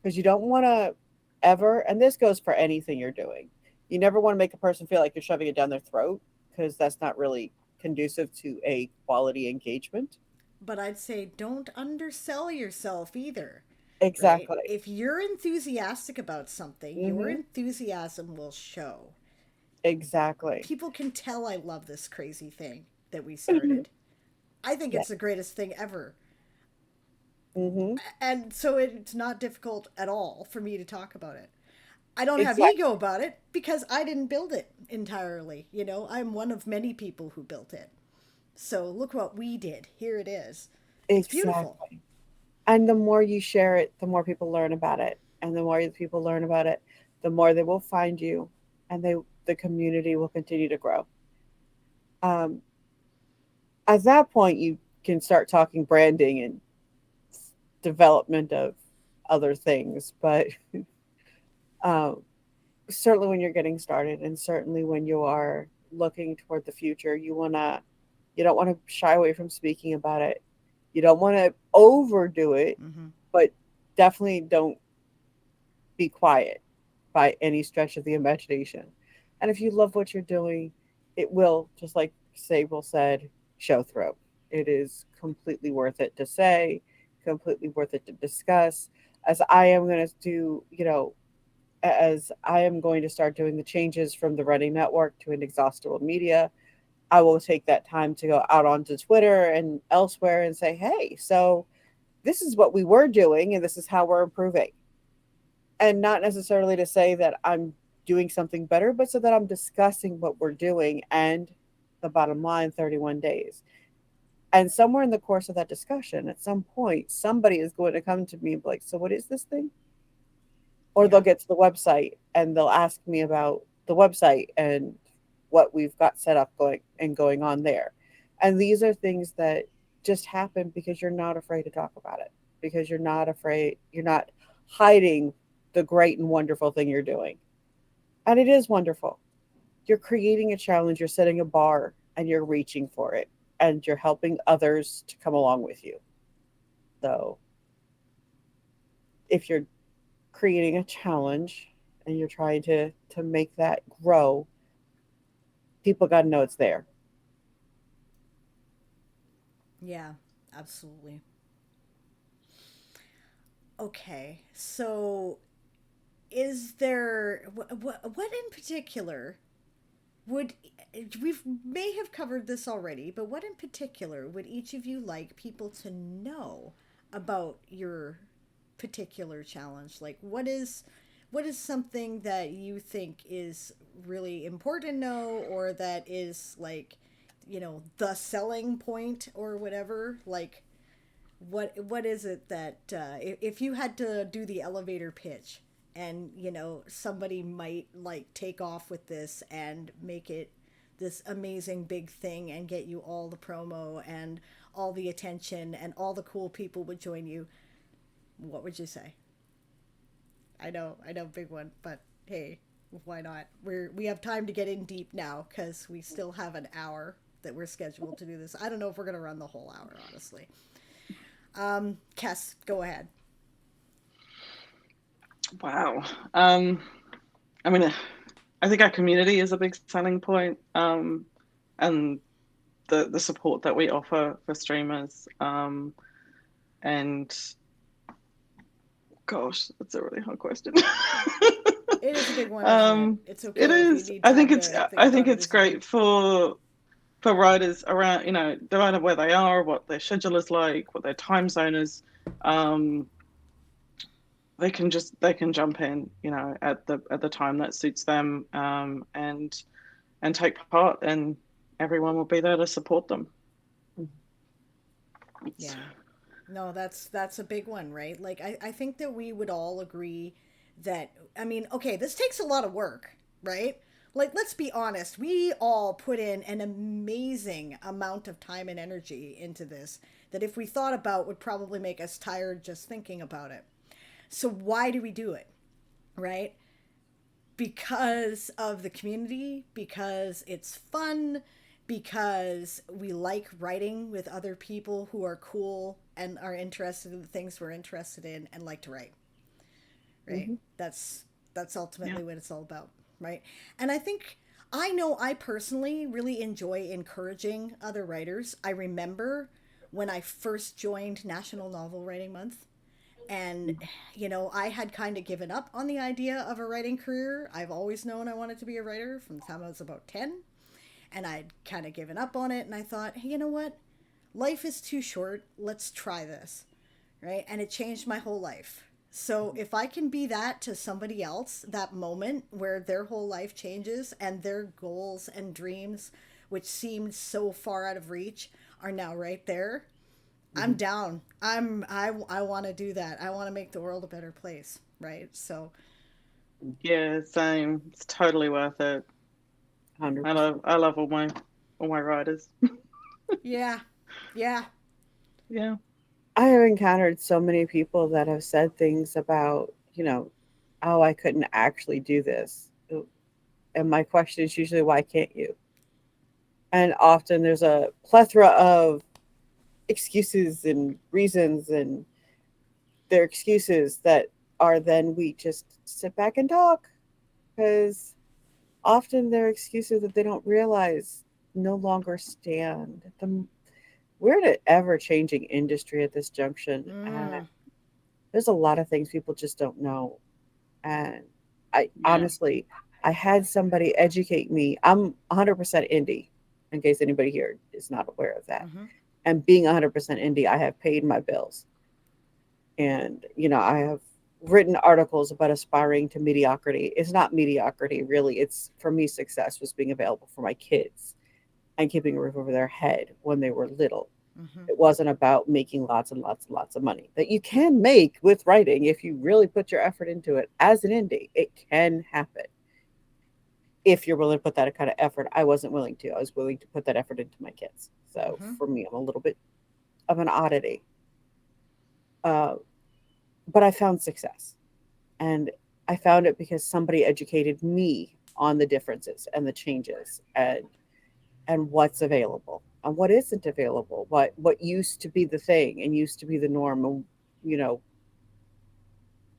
Because you don't want to ever, and this goes for anything you're doing, you never want to make a person feel like you're shoving it down their throat, because that's not really conducive to a quality engagement.
But I'd say don't undersell yourself either, right?
Exactly.
If you're enthusiastic about something, your
Hmm.
enthusiasm will show.
Exactly.
People can tell I love this crazy thing that we started. I think
Yeah.
it's the greatest thing ever.
Hmm.
And so it's not difficult at all for me to talk about it. I don't have ego
Exactly.
about it because I didn't build it entirely. You know, I'm one of many people who built it. So look what we did. Here it is. It's beautiful.
Exactly. And the more you share it, the more people learn about it. And the more people learn about it, the more they will find you, and the community will continue to grow. Um, at that point, you can start talking branding and development of other things. But um, certainly when you're getting started, and certainly when you are looking toward the future, you don't want to shy away from speaking about it. You don't want to overdo it,
Mm-hmm.
but definitely don't be quiet by any stretch of the imagination. And if you love what you're doing, it will, just like Sable said, show through. It is completely worth it to say, completely worth it to discuss. As I am going to do, as I am going to start doing the changes from the Reading Network to Inexhaustible Media, I will take that time to go out onto Twitter and elsewhere and say, hey, so this is what we were doing and this is how we're improving. And not necessarily to say that I'm doing something better, but so that I'm discussing what we're doing and the bottom line, 31 days. And somewhere in the course of that discussion, at some point, somebody is going to come to me and be like, so what is this thing? Or they'll
Yeah.
get to the website and they'll ask me about the website and what we've got set up going on there. And these are things that just happen because you're not afraid to talk about it, because you're not hiding the great and wonderful thing you're doing. And it is wonderful. You're creating a challenge, you're setting a bar, and you're reaching for it, and you're helping others to come along with you. So if you're creating a challenge and you're trying to make that grow, people got to know it's there.
Yeah, absolutely. Okay. So is there what in particular would we may have covered this already, but what in particular would each of you like people to know about your particular challenge? Like what is something that you think is really important to know, or that is like, you know, the selling point or whatever? Like what is it that if you had to do the elevator pitch, and you know somebody might like take off with this and make it this amazing big thing and get you all the promo and all the attention and all the cool people would join you, what would you say? I know, big one, but hey, why not? We have time to get in deep now because we still have an hour that we're scheduled to do this. I don't know if we're gonna run the whole hour, honestly. Kess, go ahead.
Wow. I mean, I think our community is a big selling point, and the support that we offer for streamers. And gosh, that's a really hard question.
It is a big one, isn't it?
um,
It's
it
okay if you
is.
need time to think
I think
about it
it's
as you go.
great for writers around, no matter where they are, what their schedule is like, what their time zone is. Um, they can jump in, at the time that suits them, and take part, and everyone will be there to support them. It's,
Yeah. No, that's a big one, right? Like I think that we would all agree that I mean, okay, this takes a lot of work, right? Like let's be honest, we all put in an amazing amount of time and energy into this that if we thought about would probably make us tired just thinking about it. So why do we do it? Right? because of the community, because it's fun, because we like writing with other people who are cool and are interested in the things we're interested in and like to write. Right?
Mm-hmm.
That's
Yeah.
ultimately what it's all about, right? And I think I know I personally really enjoy encouraging other writers. I remember when I first joined National Novel Writing Month, and I had kind of given up on the idea of a writing career. I've always known I wanted to be a writer from the time I was about 10, and I'd kind of given up on it, and I thought, hey, you know what, life is too short, let's try this, right? And it changed my whole life. So if I can be that to somebody else, that moment where their whole life changes and their goals and dreams, which seemed so far out of reach, are now right there, I'm
Mm-hmm.
down. I want to do that. I want to make the world a better place, right? So,
Yeah, same. It's totally worth it.
100%.
I love all my writers.
yeah. Yeah.
Yeah.
I have encountered so many people that have said things about, oh, I couldn't actually do this. And my question is usually, why can't you? And often there's a plethora of excuses and reasons, and their excuses that are then we just sit back and talk, because often they're excuses that they don't realize no longer stand. We're in an ever changing industry at this junction, and
Mm,
there's a lot of things people just don't know. And I
Yeah.
honestly, I had somebody educate me. I'm 100% indie, in case anybody here is not aware of that.
mm-hmm.
And being 100% indie, I have paid my bills. And, I have written articles about aspiring to mediocrity. It's not mediocrity, really. It's, for me, success was being available for my kids and keeping a roof over their head when they were little.
Mm-hmm.
It wasn't about making lots and lots and lots of money that you can make with writing if you really put your effort into it. As an indie, it can happen if you're willing to put that kind of effort. I wasn't willing to. I was willing to put that effort into my kids. So
Mm-hmm.
for me, I'm a little bit of an oddity. Uh, but I found success. And I found it because somebody educated me on the differences and the changes, and what's available and what isn't available, what used to be the thing and used to be the norm. And you know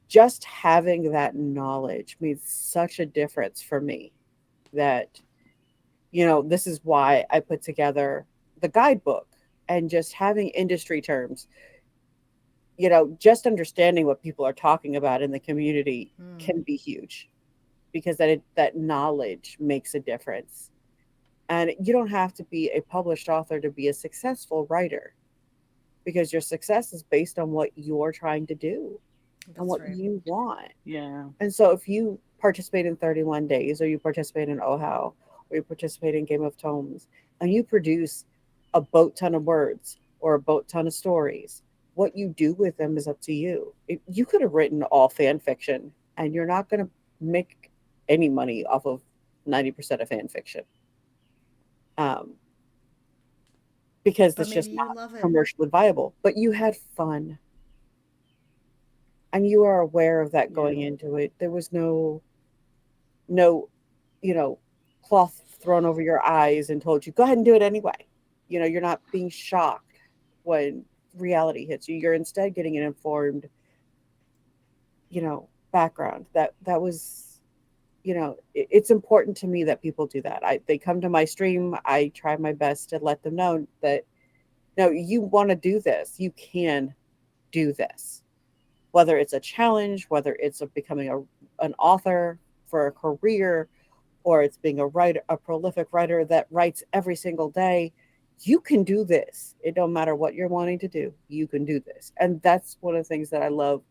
just having that knowledge made such a difference for me that this is why I put together the guidebook. And just having industry terms, just understanding what people are talking about in the community
Mm.
can be huge, because that knowledge makes a difference. And you don't have to be a published author to be a successful writer, because your success is based on what you're trying to do and
That's
what
right.
you want.
Yeah.
And so if you participate in 31 days, or you participate in OHAL, or you participate in Game of Tomes, and you produce a boat ton of words or a boat ton of stories, what you do with them is up to you. You could have written all fan fiction, and you're not going to make any money off of 90% of fan fiction, um, because
But
that's
maybe
just
you
not
love it.
commercially viable. But you had fun, and you are aware of that
Yeah.
going into it. There was no you know cloth thrown over your eyes and told you go ahead and do it anyway. You're not being shocked when reality hits you. You're instead getting an informed background. That was it's important to me that people do that. They come to my stream, I try my best to let them know that no, you want to do this, you can do this, whether it's a challenge, whether it's becoming an author for a career, or it's being a prolific writer that writes every single day. You can do this. It don't matter what you're wanting to do. You can do this. And that's one of the things that I love,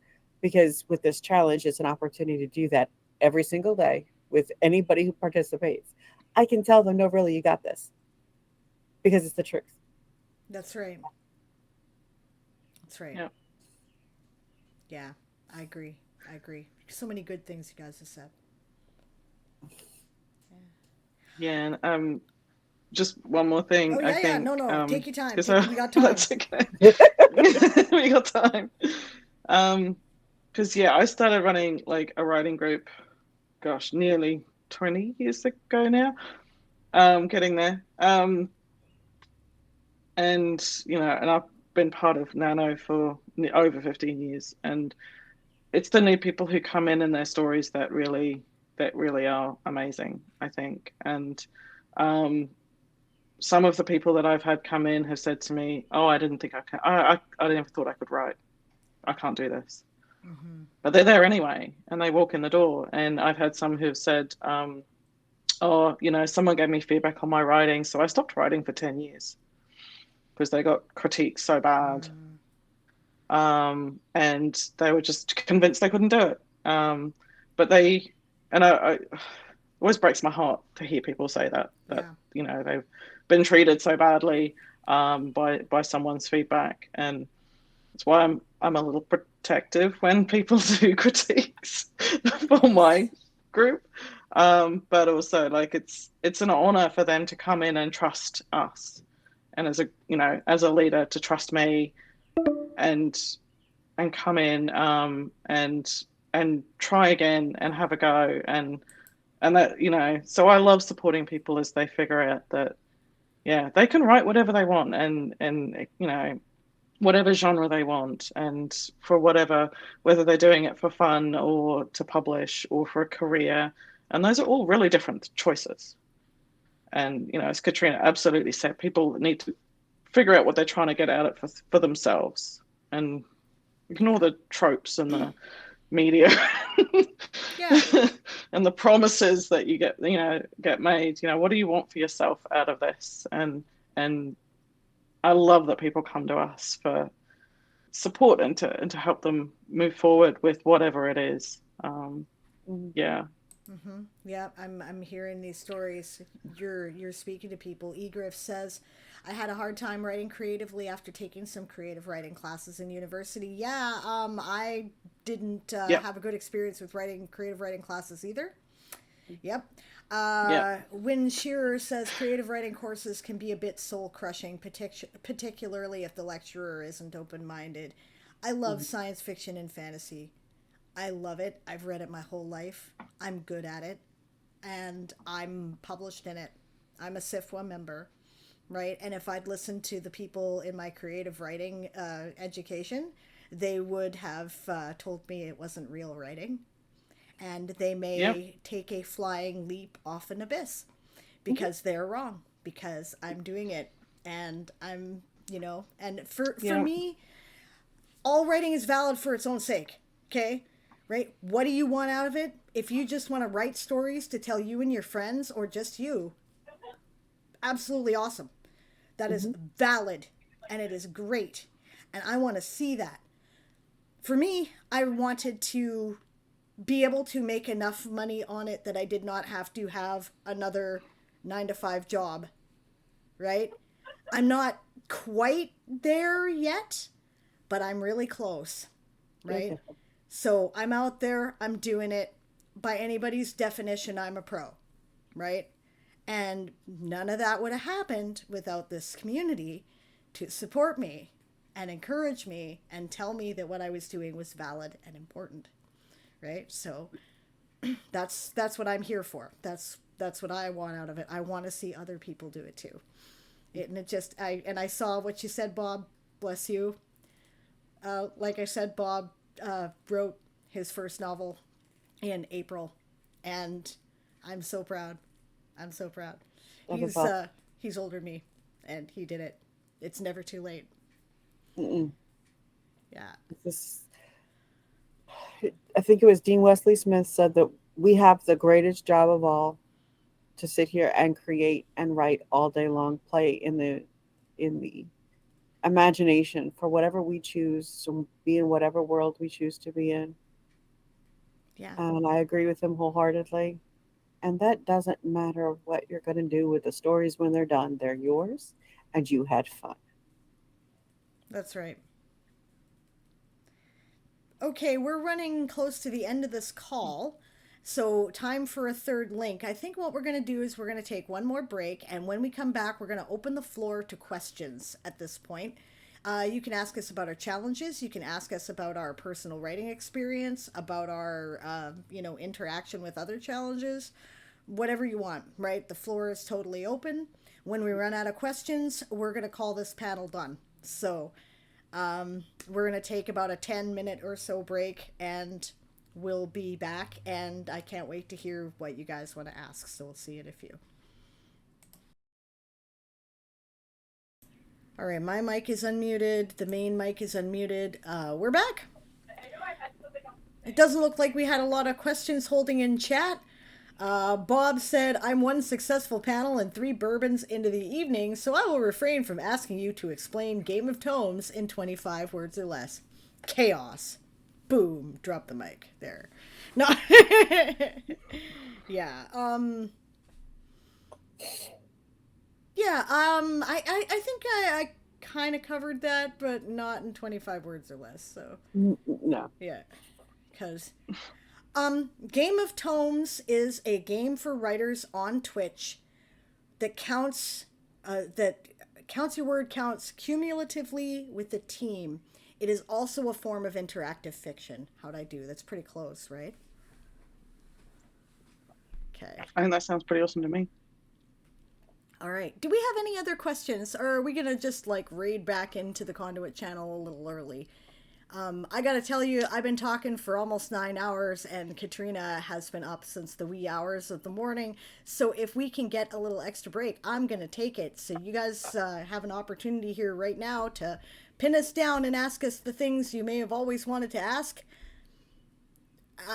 because with this challenge, it's an opportunity to do that every single day with anybody who participates. I can tell them, no, really, you got this, because it's the truth.
That's right. That's right.
Yeah.
Yeah, I agree. I agree. So many good things you guys have said. Yeah.
Yeah. And just one more thing,
Oh
I
yeah, yeah. No,
think,
no. Take your time.
because
We got time.
that's okay. We got time. Um, because yeah, I started running like a writing group gosh, nearly 20 years ago now. Getting there. And and I've been part of Nano for over 15 years, and it's the new people who come in and their stories that really are amazing, I think. And some of the people that I've had come in have said to me, "Oh, I didn't think I can. I never thought I could write. I can't do this." But they're there anyway, and they walk in the door. And I've had some who've said, "Oh, someone gave me feedback on my writing, so I stopped writing for 10 years because they got critiques so bad." And they were just convinced they couldn't do it. But it always breaks my heart to hear people say that they've been treated so badly by someone's feedback, and that's why I'm a little protective when people do critiques for my group. But also, like, it's an honor for them to come in and trust us, and as a leader, to trust me and come in and try again and have a go, and that so I love supporting people as they figure out that they can write whatever they want, and whatever genre they want, and for whether they're doing it for fun or to publish or for a career, and those are all really different choices. And as Katrina absolutely said, people need to figure out what they're trying to get out of it for themselves, and ignore the tropes and the media and the promises that you get made. What do you want for yourself out of this? And I love that people come to us for support and to help them move forward with whatever it is. Yeah.
Yeah, I'm hearing these stories. You're speaking to people. Egriff says, I had a hard time writing creatively after taking some creative writing classes in university. Yeah, I didn't have a good experience with creative writing classes either. Yep. Wynn Shearer says creative writing courses can be a bit soul crushing, particularly if the lecturer isn't open minded. I love science fiction and fantasy. I love it. I've read it my whole life. I'm good at it. And I'm published in it. I'm a SIFWA member, right? And if I'd listened to the people in my creative writing education, they would have told me it wasn't real writing. And they may take a flying leap off an abyss because they're wrong, because I'm doing it. And I'm, and for me, all writing is valid for its own sake. Okay? Right? What do you want out of it? If you just want to write stories to tell you and your friends, or just you, absolutely awesome. That is valid, and it is great. And I want to see that. For me, I wanted to be able to make enough money on it that I did not have to have another 9-to-5 job. Right? I'm not quite there yet, but I'm really close. Right? So I'm out there, I'm doing it. By anybody's definition, I'm a pro, right? And none of that would have happened without this community to support me and encourage me and tell me that what I was doing was valid and important, right? So that's what I'm here for. That's what I want out of it. I want to see other people do it too. I saw what you said, Bob. Bless you. Like I said, Bob wrote his first novel in April, and I'm so proud. I'm so proud. He's older than me, and he did it. It's never too late. Yeah.
I think it was Dean Wesley Smith said that we have the greatest job of all, to sit here and create and write all day long, play in the imagination for whatever we choose to be in, whatever world we choose to be in.
Yeah.
And I agree with him wholeheartedly. And that doesn't matter what you're going to do with the stories when they're done. They're yours, and you had fun.
That's right. Okay, we're running close to the end of this call. So, time for a third link. I think what we're going to do is we're going to take one more break, and when we come back, we're going to open the floor to questions at this point. You can ask us about our challenges. You can ask us about our personal writing experience, about our, interaction with other challenges, whatever you want, right? The floor is totally open. When we run out of questions, we're going to call this panel done. So we're going to take about a 10-minute or so break, and we'll be back. And I can't wait to hear what you guys want to ask. So we'll see you in a few. All right, my mic is unmuted. The main mic is unmuted. We're back. It doesn't look like we had a lot of questions holding in chat. Bob said, I'm one successful panel and 3 bourbons into the evening, so I will refrain from asking you to explain Game of Tomes in 25 words or less. Chaos. Boom. Drop the mic. There. No. Yeah. Yeah, I think I kind of covered that, but not in 25 words or less, so.
No.
Yeah. Because Game of Tomes is a game for writers on Twitch that counts your word counts cumulatively with the team. It is also a form of interactive fiction. How'd I do? That's pretty close, right? Okay.
I think that sounds pretty awesome to me.
All right. Do we have any other questions, or are we gonna just like raid back into the Conduit channel a little early? I gotta tell you, I've been talking for almost 9 hours, and Katrina has been up since the wee hours of the morning. So if we can get a little extra break, I'm gonna take it. So you guys have an opportunity here right now to pin us down and ask us the things you may have always wanted to ask.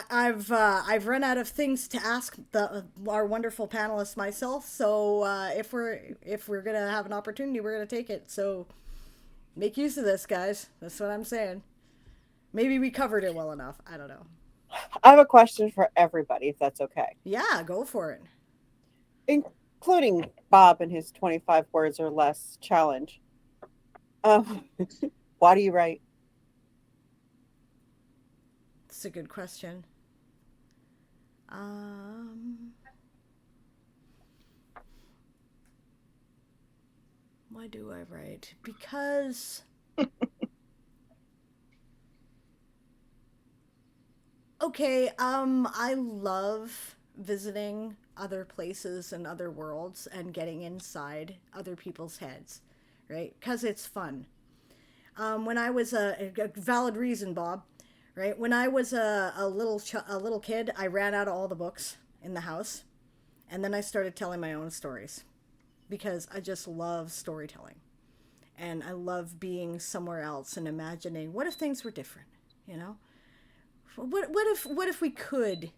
I've run out of things to ask our wonderful panelists myself. So if we're gonna have an opportunity, we're gonna take it. So make use of this, guys. That's what I'm saying. Maybe we covered it well enough. I don't know.
I have a question for everybody, if that's okay.
Yeah, go for it.
Including Bob and his 25 words or less challenge. Why do you write?
That's a good question. Why do I write? Because okay, I love visiting other places and other worlds and getting inside other people's heads, right? Because it's fun. When I was a valid reason, Bob, right? When I was a little kid, I ran out of all the books in the house, and then I started telling my own stories because I just love storytelling, and I love being somewhere else and imagining what if things were different, you know? What if we could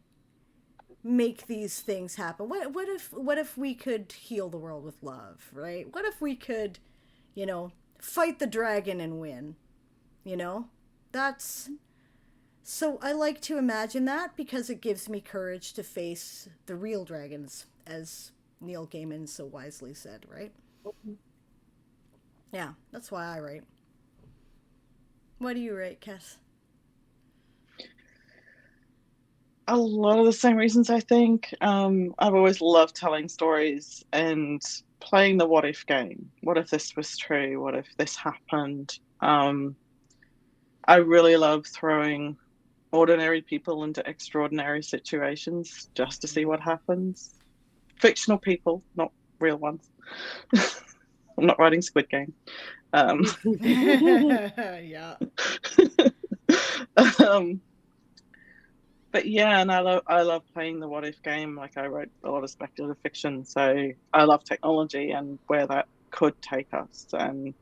make these things happen? What if we could heal the world with love, right? What if we could, fight the dragon and win? That's so I like to imagine that because it gives me courage to face the real dragons, as Neil Gaiman so wisely said, right? Yeah, that's why I write. Why do you write, Cass?
A lot of the same reasons, I think. I've always loved telling stories and playing the what if game. What if this was true? What if this happened? I really love throwing ordinary people into extraordinary situations just to see what happens. Fictional people, not real ones. I'm not writing Squid Game.
Yeah.
But yeah, and I love playing the what if game. Like I wrote a lot of speculative fiction, so I love technology and where that could take us, and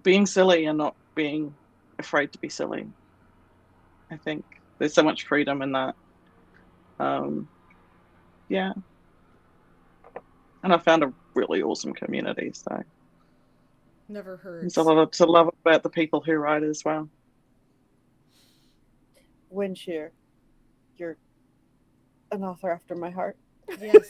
being silly and not being afraid to be silly. I think there's so much freedom in that. Yeah, and I found a really awesome community. So
Never heard.
there's a lot to love about the people who write as well.
Windshear, you're an author after my heart.
Yes.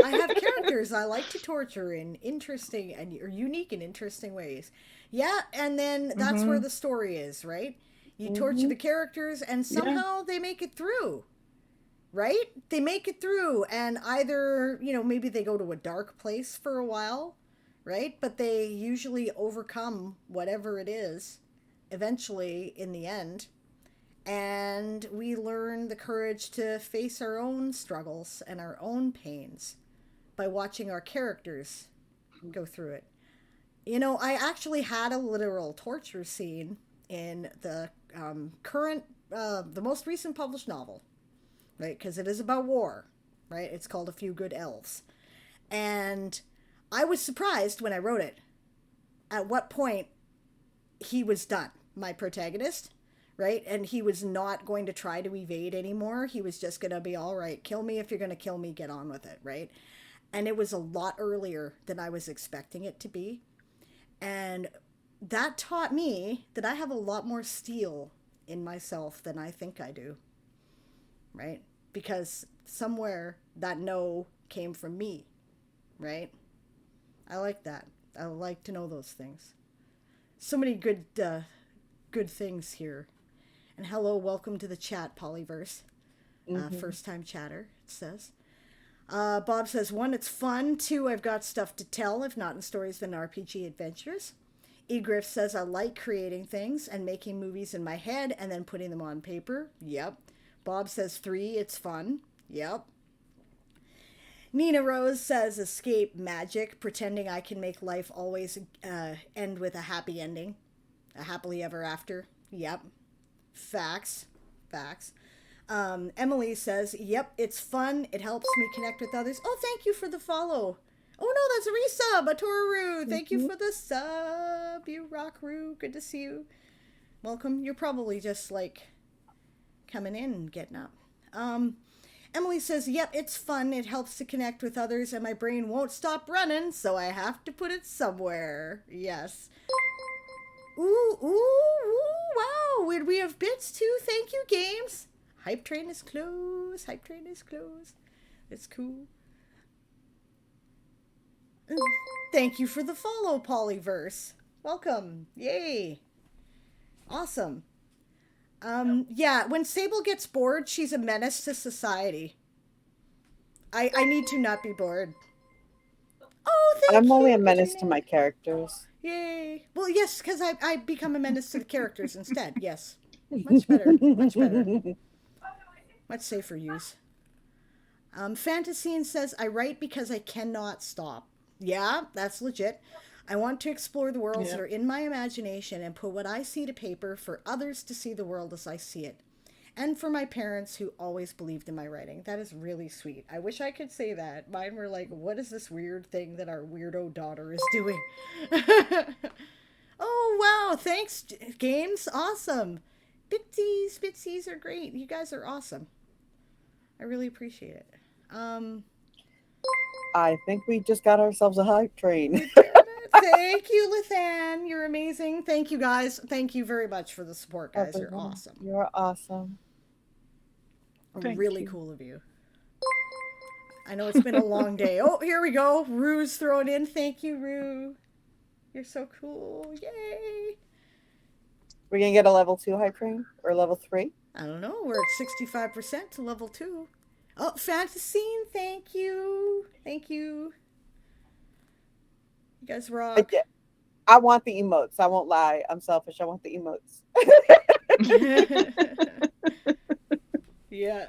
I have characters I like to torture in interesting and unique and interesting ways. Yeah, and then that's where the story is, right? You torture the characters and somehow they make it through. Right? They make it through, and either, maybe they go to a dark place for a while, right? But they usually overcome whatever it is eventually in the end. And we learn the courage to face our own struggles and our own pains by watching our characters go through it. You know, I actually had a literal torture scene in the the most recent published novel, right? Because it is about war, right? It's called A Few Good Elves. And I was surprised when I wrote it at what point he was done, my protagonist, right? And he was not going to try to evade anymore. He was just going to be, all right, kill me if you're going to kill me, get on with it, right? And it was a lot earlier than I was expecting it to be. And that taught me that I have a lot more steel in myself than I think I do, right? Because somewhere that no came from me, right? I like that. I like to know those things. So many good things here. And hello, welcome to the chat, Polyverse. First time chatter, it says. Bob says, 1, it's fun. 2, I've got stuff to tell, if not in stories, then RPG adventures. Egriff says, I like creating things and making movies in my head and then putting them on paper. Yep. Bob says, 3, it's fun. Yep. Nina Rose says, escape magic, pretending I can make life always end with a happy ending. A happily ever after. Yep. Facts. Emily says, yep, it's fun. It helps me connect with others. Oh, thank you for the follow. Oh, no, that's a resub. Atoru. Thank you for the sub. You rock, Roo. Good to see you. Welcome. You're probably just, like, coming in and getting up. Emily says, yep, it's fun. It helps to connect with others, and my brain won't stop running, so I have to put it somewhere. Yes. Ooh, wow. We have bits, too. Thank you, games. Hype train is closed. It's cool. Thank you for the follow, Polyverse. Welcome. Yay. Awesome. Yeah, when Sable gets bored, she's a menace to society. I need to not be bored. Oh, thank you.
I'm only a menace to my characters.
Yay. Well, yes, because I become a menace to the characters instead. Yes. Much better. Much safer use. Fantasine says, I write because I cannot stop. Yeah, that's legit. I want to explore the worlds that are in my imagination and put what I see to paper for others to see the world as I see it. And for my parents who always believed in my writing. That is really sweet. I wish I could say that. Mine were like, what is this weird thing that our weirdo daughter is doing? Oh, wow. Thanks, games. Awesome. Bitsies are great. You guys are awesome. I really appreciate it.
I think we just got ourselves a hype train.
Thank you, Lethan. You're amazing. Thank you, guys. Thank you very much for the support, guys. You're awesome.
You're awesome.
Really cool of you. I know it's been a long day. Oh, here we go. Rue's thrown in. Thank you, Rue. You're so cool. Yay.
We're going to get a level 2 hype train or level 3?
I don't know. We're at 65% to level 2. Oh, Fantasine, thank you. Thank you. You guys rock.
I want the emotes. I won't lie. I'm selfish. I want the emotes.
Yeah.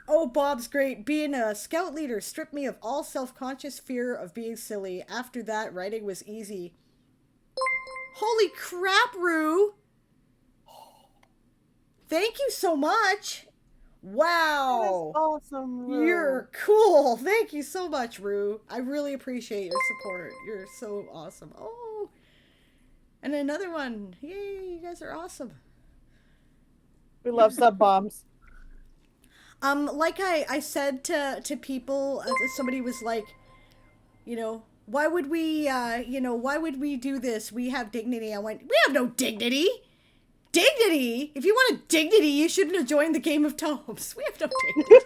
Oh, Bob's great. Being a scout leader stripped me of all self-conscious fear of being silly. After that, writing was easy. Holy crap, Rue. Thank you so much. Wow.
That's awesome, Rue.
You're cool. Thank you so much, Rue. I really appreciate your support. You're so awesome. Oh. And another one. Yay, you guys are awesome.
We love sub bombs.
Like I said to people, somebody was like, why would we do this? We have dignity. I went, we have no dignity. Dignity? If you wanted dignity, you shouldn't have joined the Game of Tomes. We have no dignity.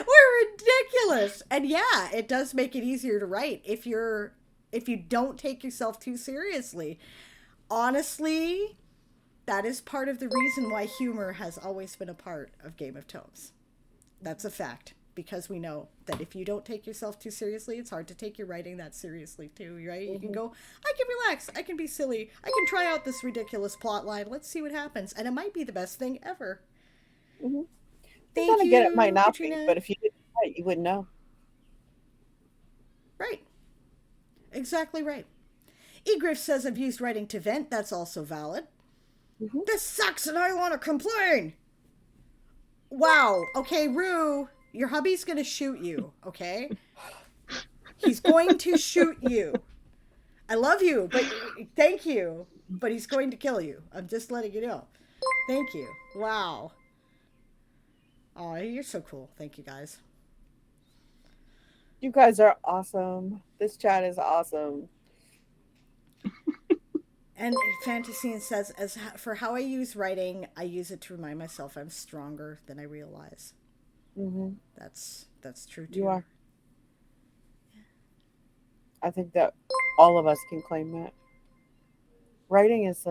We're ridiculous. And yeah, it does make it easier to write if you don't take yourself too seriously. Honestly, that is part of the reason why humor has always been a part of Game of Tomes. That's a fact. because we know that if you don't take yourself too seriously, it's hard to take your writing that seriously too, right? You can go, I can relax, I can be silly, I can try out this ridiculous plot line, let's see what happens, and it might be the best thing ever.
Mm-hmm.
Thank
Then again, it
you,
might not
Katrina.
be, but if you didn't write, you wouldn't know.
Right. Exactly right. Egriff says I've used writing to vent. That's also valid. This sucks and I want to complain. Wow. Okay, Rue, your hubby's going to shoot you, okay? He's going to shoot you. I love you, but thank you. But he's going to kill you. I'm just letting you know. Thank you. Wow. Oh, you're so cool. Thank you, guys.
You guys are awesome. This chat is awesome.
And Fantasy says, as for how I use writing, I use it to remind myself I'm stronger than I realize.
Mm-hmm.
That's true too.
You are. I think that all of us can claim that. Writing is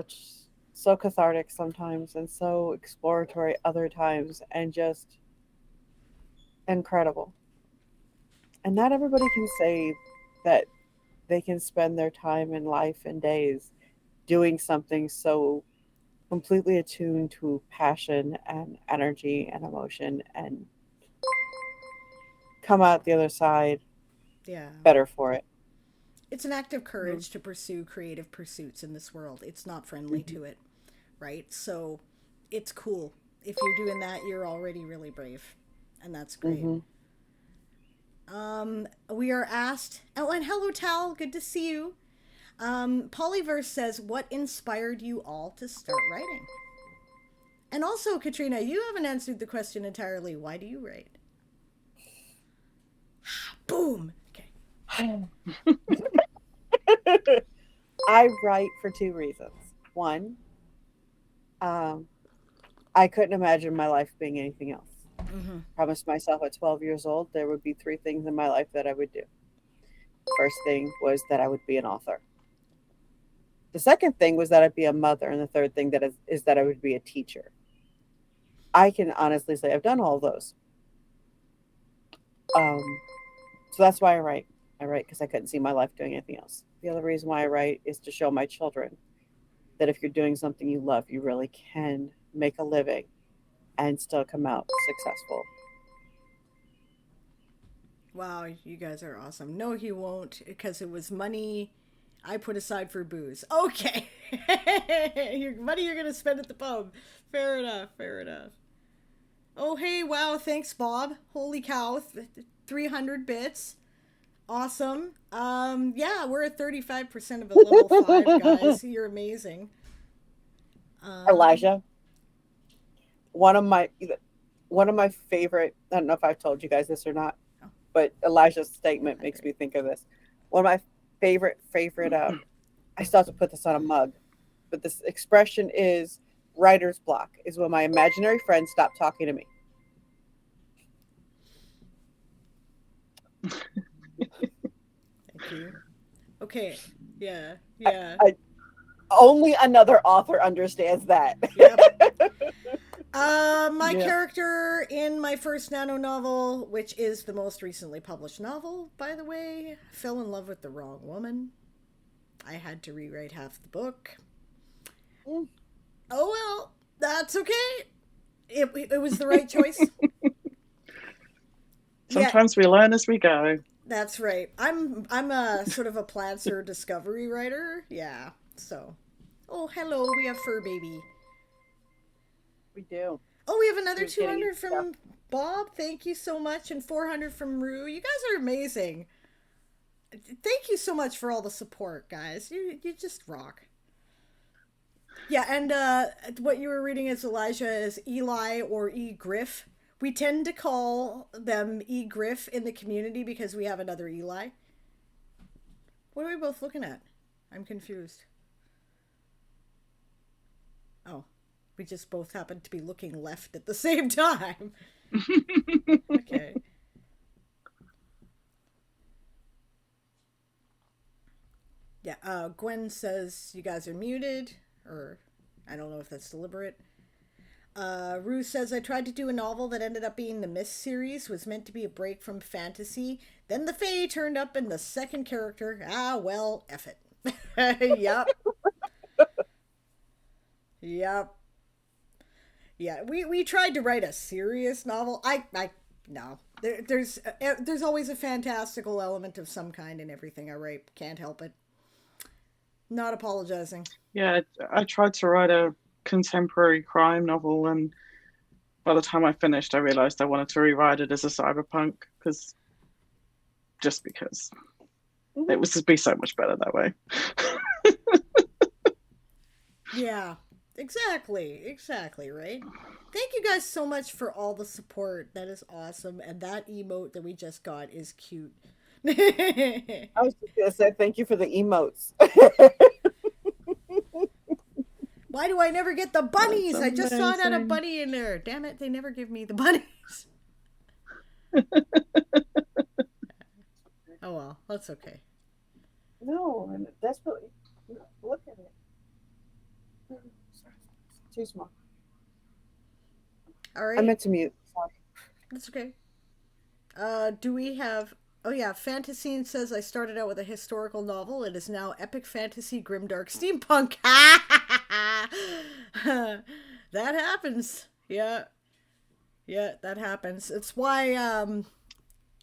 so cathartic sometimes and so exploratory other times and just incredible. And not everybody can say that they can spend their time in life and days doing something so completely attuned to passion and energy and emotion and come out the other side better for it.
It's an act of courage to pursue creative pursuits in this world. It's not friendly to it, right? So it's cool. If you're doing that, you're already really brave. And that's great. We are asked, oh, and hello, Tal. Good to see you. Polyverse says, what inspired you all to start writing? And also, Katrina, you haven't answered the question entirely. Why do you write? Boom. Okay.
I write for two reasons. One, I couldn't imagine my life being anything else. Promised myself at 12 years old there would be three things in my life that I would do. First thing was that I would be an author. The second thing was that I'd be a mother, and the third thing that is that I would be a teacher. I can honestly say I've done all of those. So that's why I write. I write because I couldn't see my life doing anything else. The other reason why I write is to show my children that if you're doing something you love, you really can make a living and still come out successful.
Wow, you guys are awesome. No, he won't, because it was money I put aside for booze. Okay. Your money you're going to spend at the pub. Fair enough, fair enough. Oh, hey, wow, thanks, Bob. Holy cow, 300 bits. Awesome. Yeah, we're at 35% of a level 5, guys. You're amazing.
Elijah, one of my favorite, I don't know if I've told you guys this or not, but Elijah's statement makes me think of this. One of my favorite, I still have to put this on a mug, but this expression is writer's block, is when my imaginary friends stop talking to me.
Thank you. Okay. Yeah.
Only another author understands that.
Yep. My character in my first nano novel, which is the most recently published novel, by the way, fell in love with the wrong woman. I had to rewrite half the book. Oh well, that's okay. It was the right choice.
Sometimes we learn as we go.
That's right. I'm a sort of a Plancer discovery writer. Yeah. So, oh hello, we have Fur Baby.
We do.
Oh, we have another 200 from Bob. Thank you so much, and 400 from Rue. You guys are amazing. Thank you so much for all the support, guys. You just rock. Yeah, and what you were reading as Elijah is Eli or E. Griff. We tend to call them E. Griff in the community because we have another Eli. What are we both looking at? I'm confused. Oh, we just both happen to be looking left at the same time. Okay. Yeah, Gwen says you guys are muted, or I don't know if that's deliberate. Rue says, I tried to do a novel that ended up being the Mist series, was meant to be a break from fantasy. Then the Fae turned up in the second character. Ah, well, F it. Yep. Yep. Yeah, we tried to write a serious novel. No. There's always a fantastical element of some kind in everything I write. Can't help it. Not apologizing.
Yeah, I tried to write a contemporary crime novel, and by the time I finished, I realized I wanted to rewrite it as a cyberpunk because it would just be so much better that way.
Yeah, exactly, right? Thank you guys so much for all the support. That is awesome, and that emote that we just got is cute.
I was just gonna say thank you for the emotes.
Why do I never get the bunnies? I just saw it had a bunny in there. Damn it, they never give me the bunnies. Oh well, that's okay.
No, and that's really look at it. Too small.
All right.
I meant to mute. Sorry.
That's okay. Do we have... Oh yeah, Fantasine says, I started out with a historical novel. It is now epic fantasy, grimdark, steampunk. That happens. Yeah. Yeah, that happens. It's why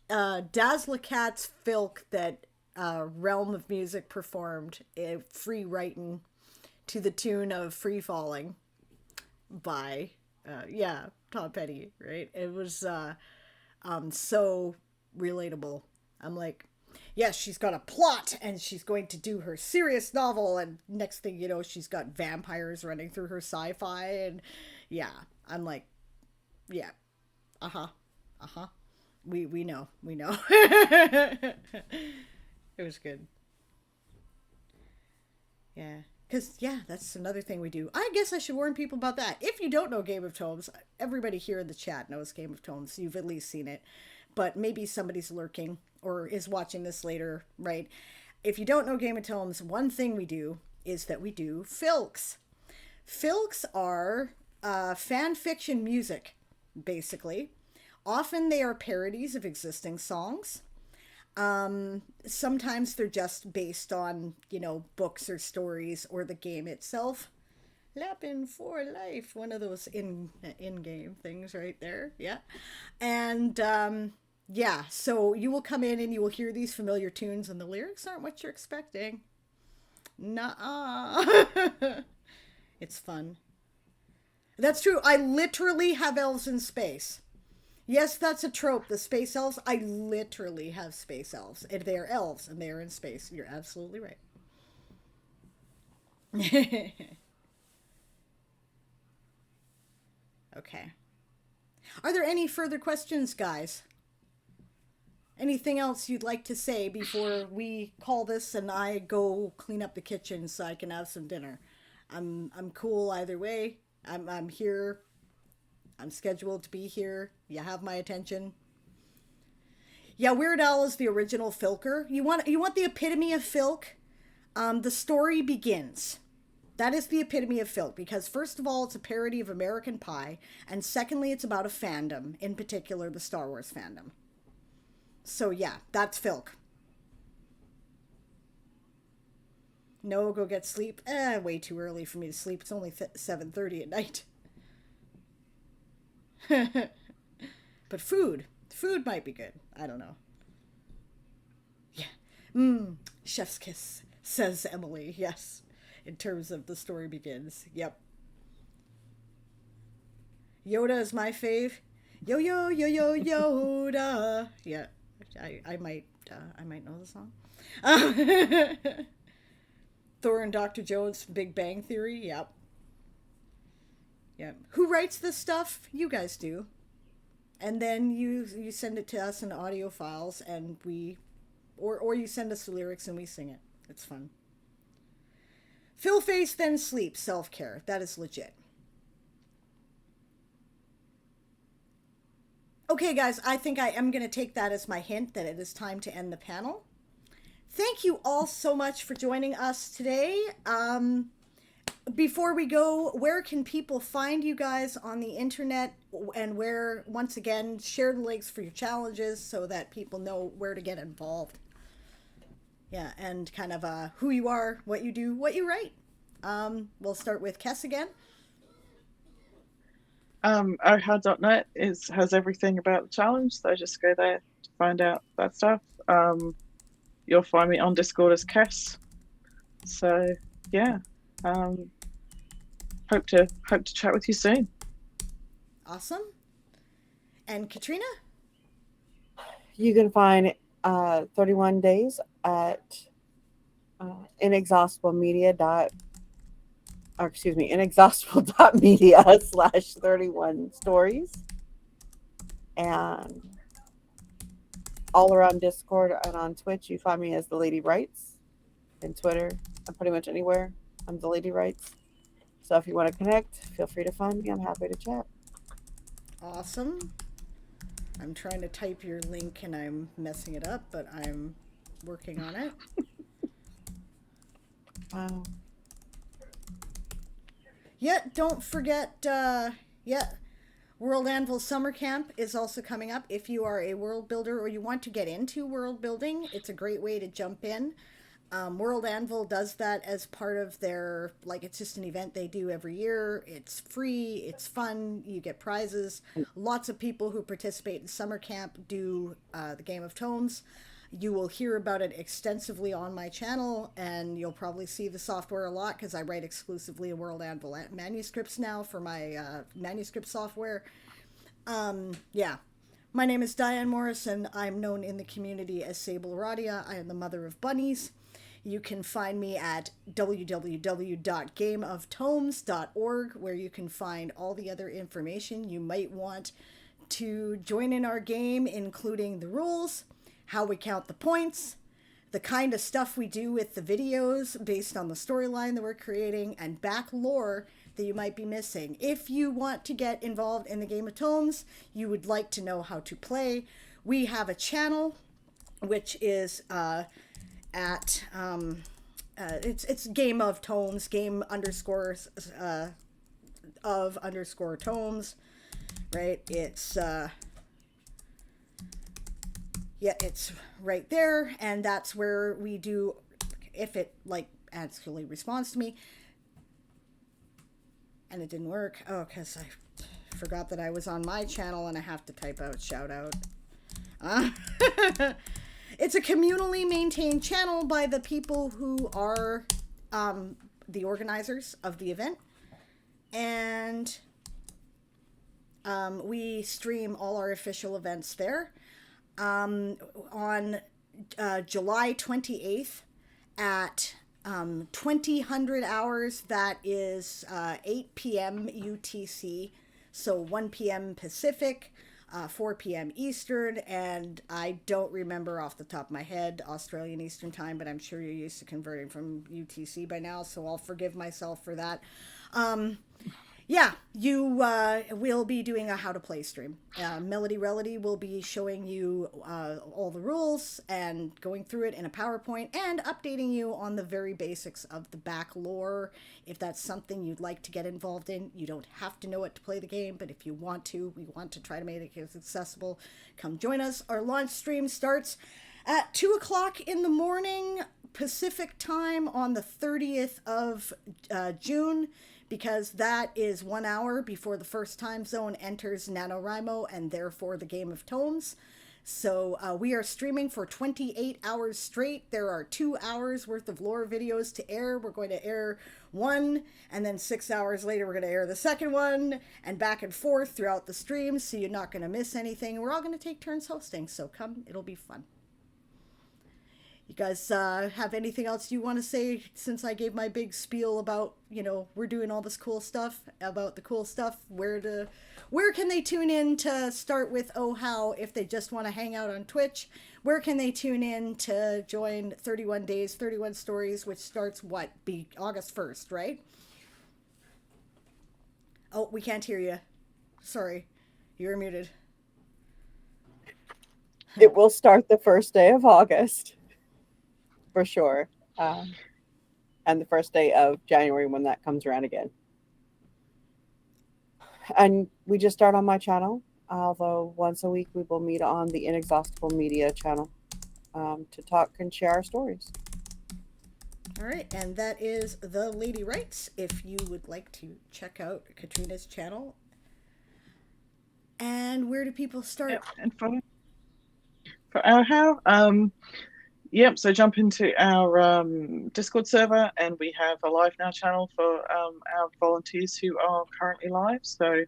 Dazzler Cat's Filk that Realm of Music performed free writing to the tune of Free Falling by Tom Petty, right? It was so relatable. I'm like, yes, she's got a plot and she's going to do her serious novel, and next thing you know, she's got vampires running through her sci-fi, and yeah, I'm like, yeah, we know. It was good. Yeah. Because, yeah, that's another thing we do. I guess I should warn people about that. If you don't know Game of Tomes, everybody here in the chat knows Game of Tomes. You've at least seen it. But maybe somebody's lurking or is watching this later, right? If you don't know Game of Tomes, one thing we do is that we do filks. Filks are fan fiction music, basically. Often they are parodies of existing songs. Sometimes they're just based on, books or stories or the game itself. Lappin' for life, one of those in-game things right there. Yeah. And, yeah, so you will come in and you will hear these familiar tunes and the lyrics aren't what you're expecting. Nuh-uh. It's fun. That's true. I literally have elves in space. Yes, that's a trope. The space elves, I literally have space elves. And they are elves, and they are in space. You're absolutely right. Okay. Are there any further questions, guys? Anything else you'd like to say before we call this and I go clean up the kitchen so I can have some dinner? I'm cool either way. I'm here. I'm scheduled to be here. You have my attention. Yeah, Weird Al is the original Filker. You want the epitome of Filk? The story begins. That is the epitome of Filk, because first of all, it's a parody of American Pie, and secondly, it's about a fandom, in particular the Star Wars fandom. So yeah, that's Filk. No, go get sleep. Way too early for me to sleep. It's only 7:30 at night. But food might be good. I don't know. Yeah. Chef's kiss, says Emily. Yes. In terms of the story begins. Yep. Yoda is my fave. Yo yo yo yo Yoda. Yeah. I might know the song. Thor and Dr. Jones from Big Bang Theory. Yep. Yeah. Who writes this stuff? You guys do. And then you send it to us in audio files, and we, or you send us the lyrics and we sing it. It's fun. Fill face, then sleep. Self-care. That is legit. Okay, guys, I think I am going to take that as my hint that it is time to end the panel. Thank you all so much for joining us today. Before we go, where can people find you guys on the internet, and where, once again, share the links for your challenges so that people know where to get involved? Yeah, and kind of who you are, what you do, what you write. We'll start with Kess again.
Ohad.net has everything about the challenge, so just go there to find out that stuff. You'll find me on Discord as Kess. So yeah, hope to chat with you soon.
Awesome. And Katrina?
You can find 31 Days at inexhaustiblemedia dot or excuse me, inexhaustible.media/31 stories. And all around Discord and on Twitch, you find me as the Lady Writes. And Twitter, I'm pretty much anywhere. I'm the Lady Writes. So if you want to connect, feel free to find me. I'm happy to chat.
Awesome. I'm trying to type your link and I'm messing it up, but I'm working on it.
Wow.
Yeah, don't forget, World Anvil Summer Camp is also coming up. If you are a world builder or you want to get into world building, it's a great way to jump in. World Anvil does that as part of their, like, it's just an event they do every year. It's free, it's fun, you get prizes. Lots of people who participate in summer camp do the Game of Tomes. You will hear about it extensively on my channel, and you'll probably see the software a lot because I write exclusively in World Anvil manuscripts now for my manuscript software. Yeah. My name is Diane Morrison. I'm known in the community as Sable Radia. I am the mother of bunnies. You can find me at www.gameoftomes.org, where you can find all the other information you might want to join in our game, including the rules, how we count the points, the kind of stuff we do with the videos based on the storyline that we're creating, and back lore that you might be missing. If you want to get involved in the Game of Tomes, you would like to know how to play, we have a channel, which is it's Game of Tomes, game underscore of underscore tomes, right? It's it's right there, and that's where we do, if it like actually responds to me. And it didn't work. Oh, because I forgot that I was on my channel and I have to type out shout out. It's a communally maintained channel by the people who are the organizers of the event. And we stream all our official events there. On July 28th at 2000 hours, that is 8 p.m. UTC, so 1 p.m. Pacific, 4 p.m. Eastern, and I don't remember off the top of my head Australian Eastern Time, but I'm sure you're used to converting from UTC by now, so I'll forgive myself for that. Yeah, you will be doing a how to play stream. Melody Relity will be showing you all the rules and going through it in a PowerPoint and updating you on the very basics of the back lore. If that's something you'd like to get involved in, you don't have to know it to play the game, but if you want to, we want to try to make it as accessible. Come join us. Our launch stream starts at 2 o'clock in the morning Pacific time on the 30th of June. Because that is 1 hour before the first time zone enters NaNoWriMo and therefore the Game of Tomes. So we are streaming for 28 hours straight. There are 2 hours worth of lore videos to air. We're going to air one, and then 6 hours later we're going to air the second one, and back and forth throughout the stream, so you're not going to miss anything. We're all going to take turns hosting, so come, it'll be fun. You guys have anything else you want to say, since I gave my big spiel about, we're doing all this cool stuff, about the cool stuff? Where can they tune in to start with Oh How if they just want to hang out on Twitch? Where can they tune in to join 31 Days, 31 Stories, which starts August 1st, right? Oh, we can't hear you. Sorry. You're muted.
It will start the first day of August. For sure. and the first day of January when that comes around again. And we just start on my channel, although once a week we will meet on the Inexhaustible Media channel to talk and share our stories.
All right, and that is The Lady Writes. If you would like to check out Katrina's channel. And where do people start?
Yep. And for our how, so jump into our Discord server, and we have a Live Now channel for our volunteers who are currently live. So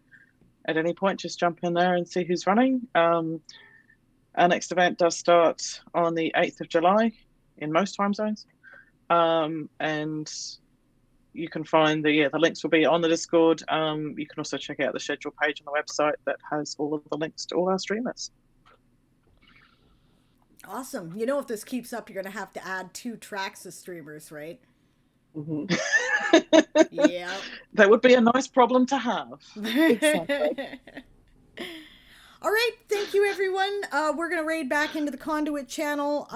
at any point, just jump in there and see who's running. Our next event does start on the 8th of July in most time zones. And you can find the links will be on the Discord. You can also check out the schedule page on the website that has all of the links to all our streamers.
Awesome. You know, if this keeps up, you're going to have to add 2 tracks of streamers, right?
Mm-hmm.
Yeah.
That would be a nice problem to have.
Exactly.
All right, thank you, everyone. We're going to raid back into the Conduit channel.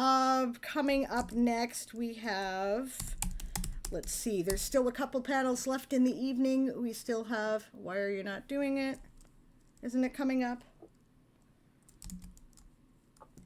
Coming up next, we have... Let's see, there's still a couple panels left in the evening. We still have Why Are You Not Doing It? Isn't it coming up?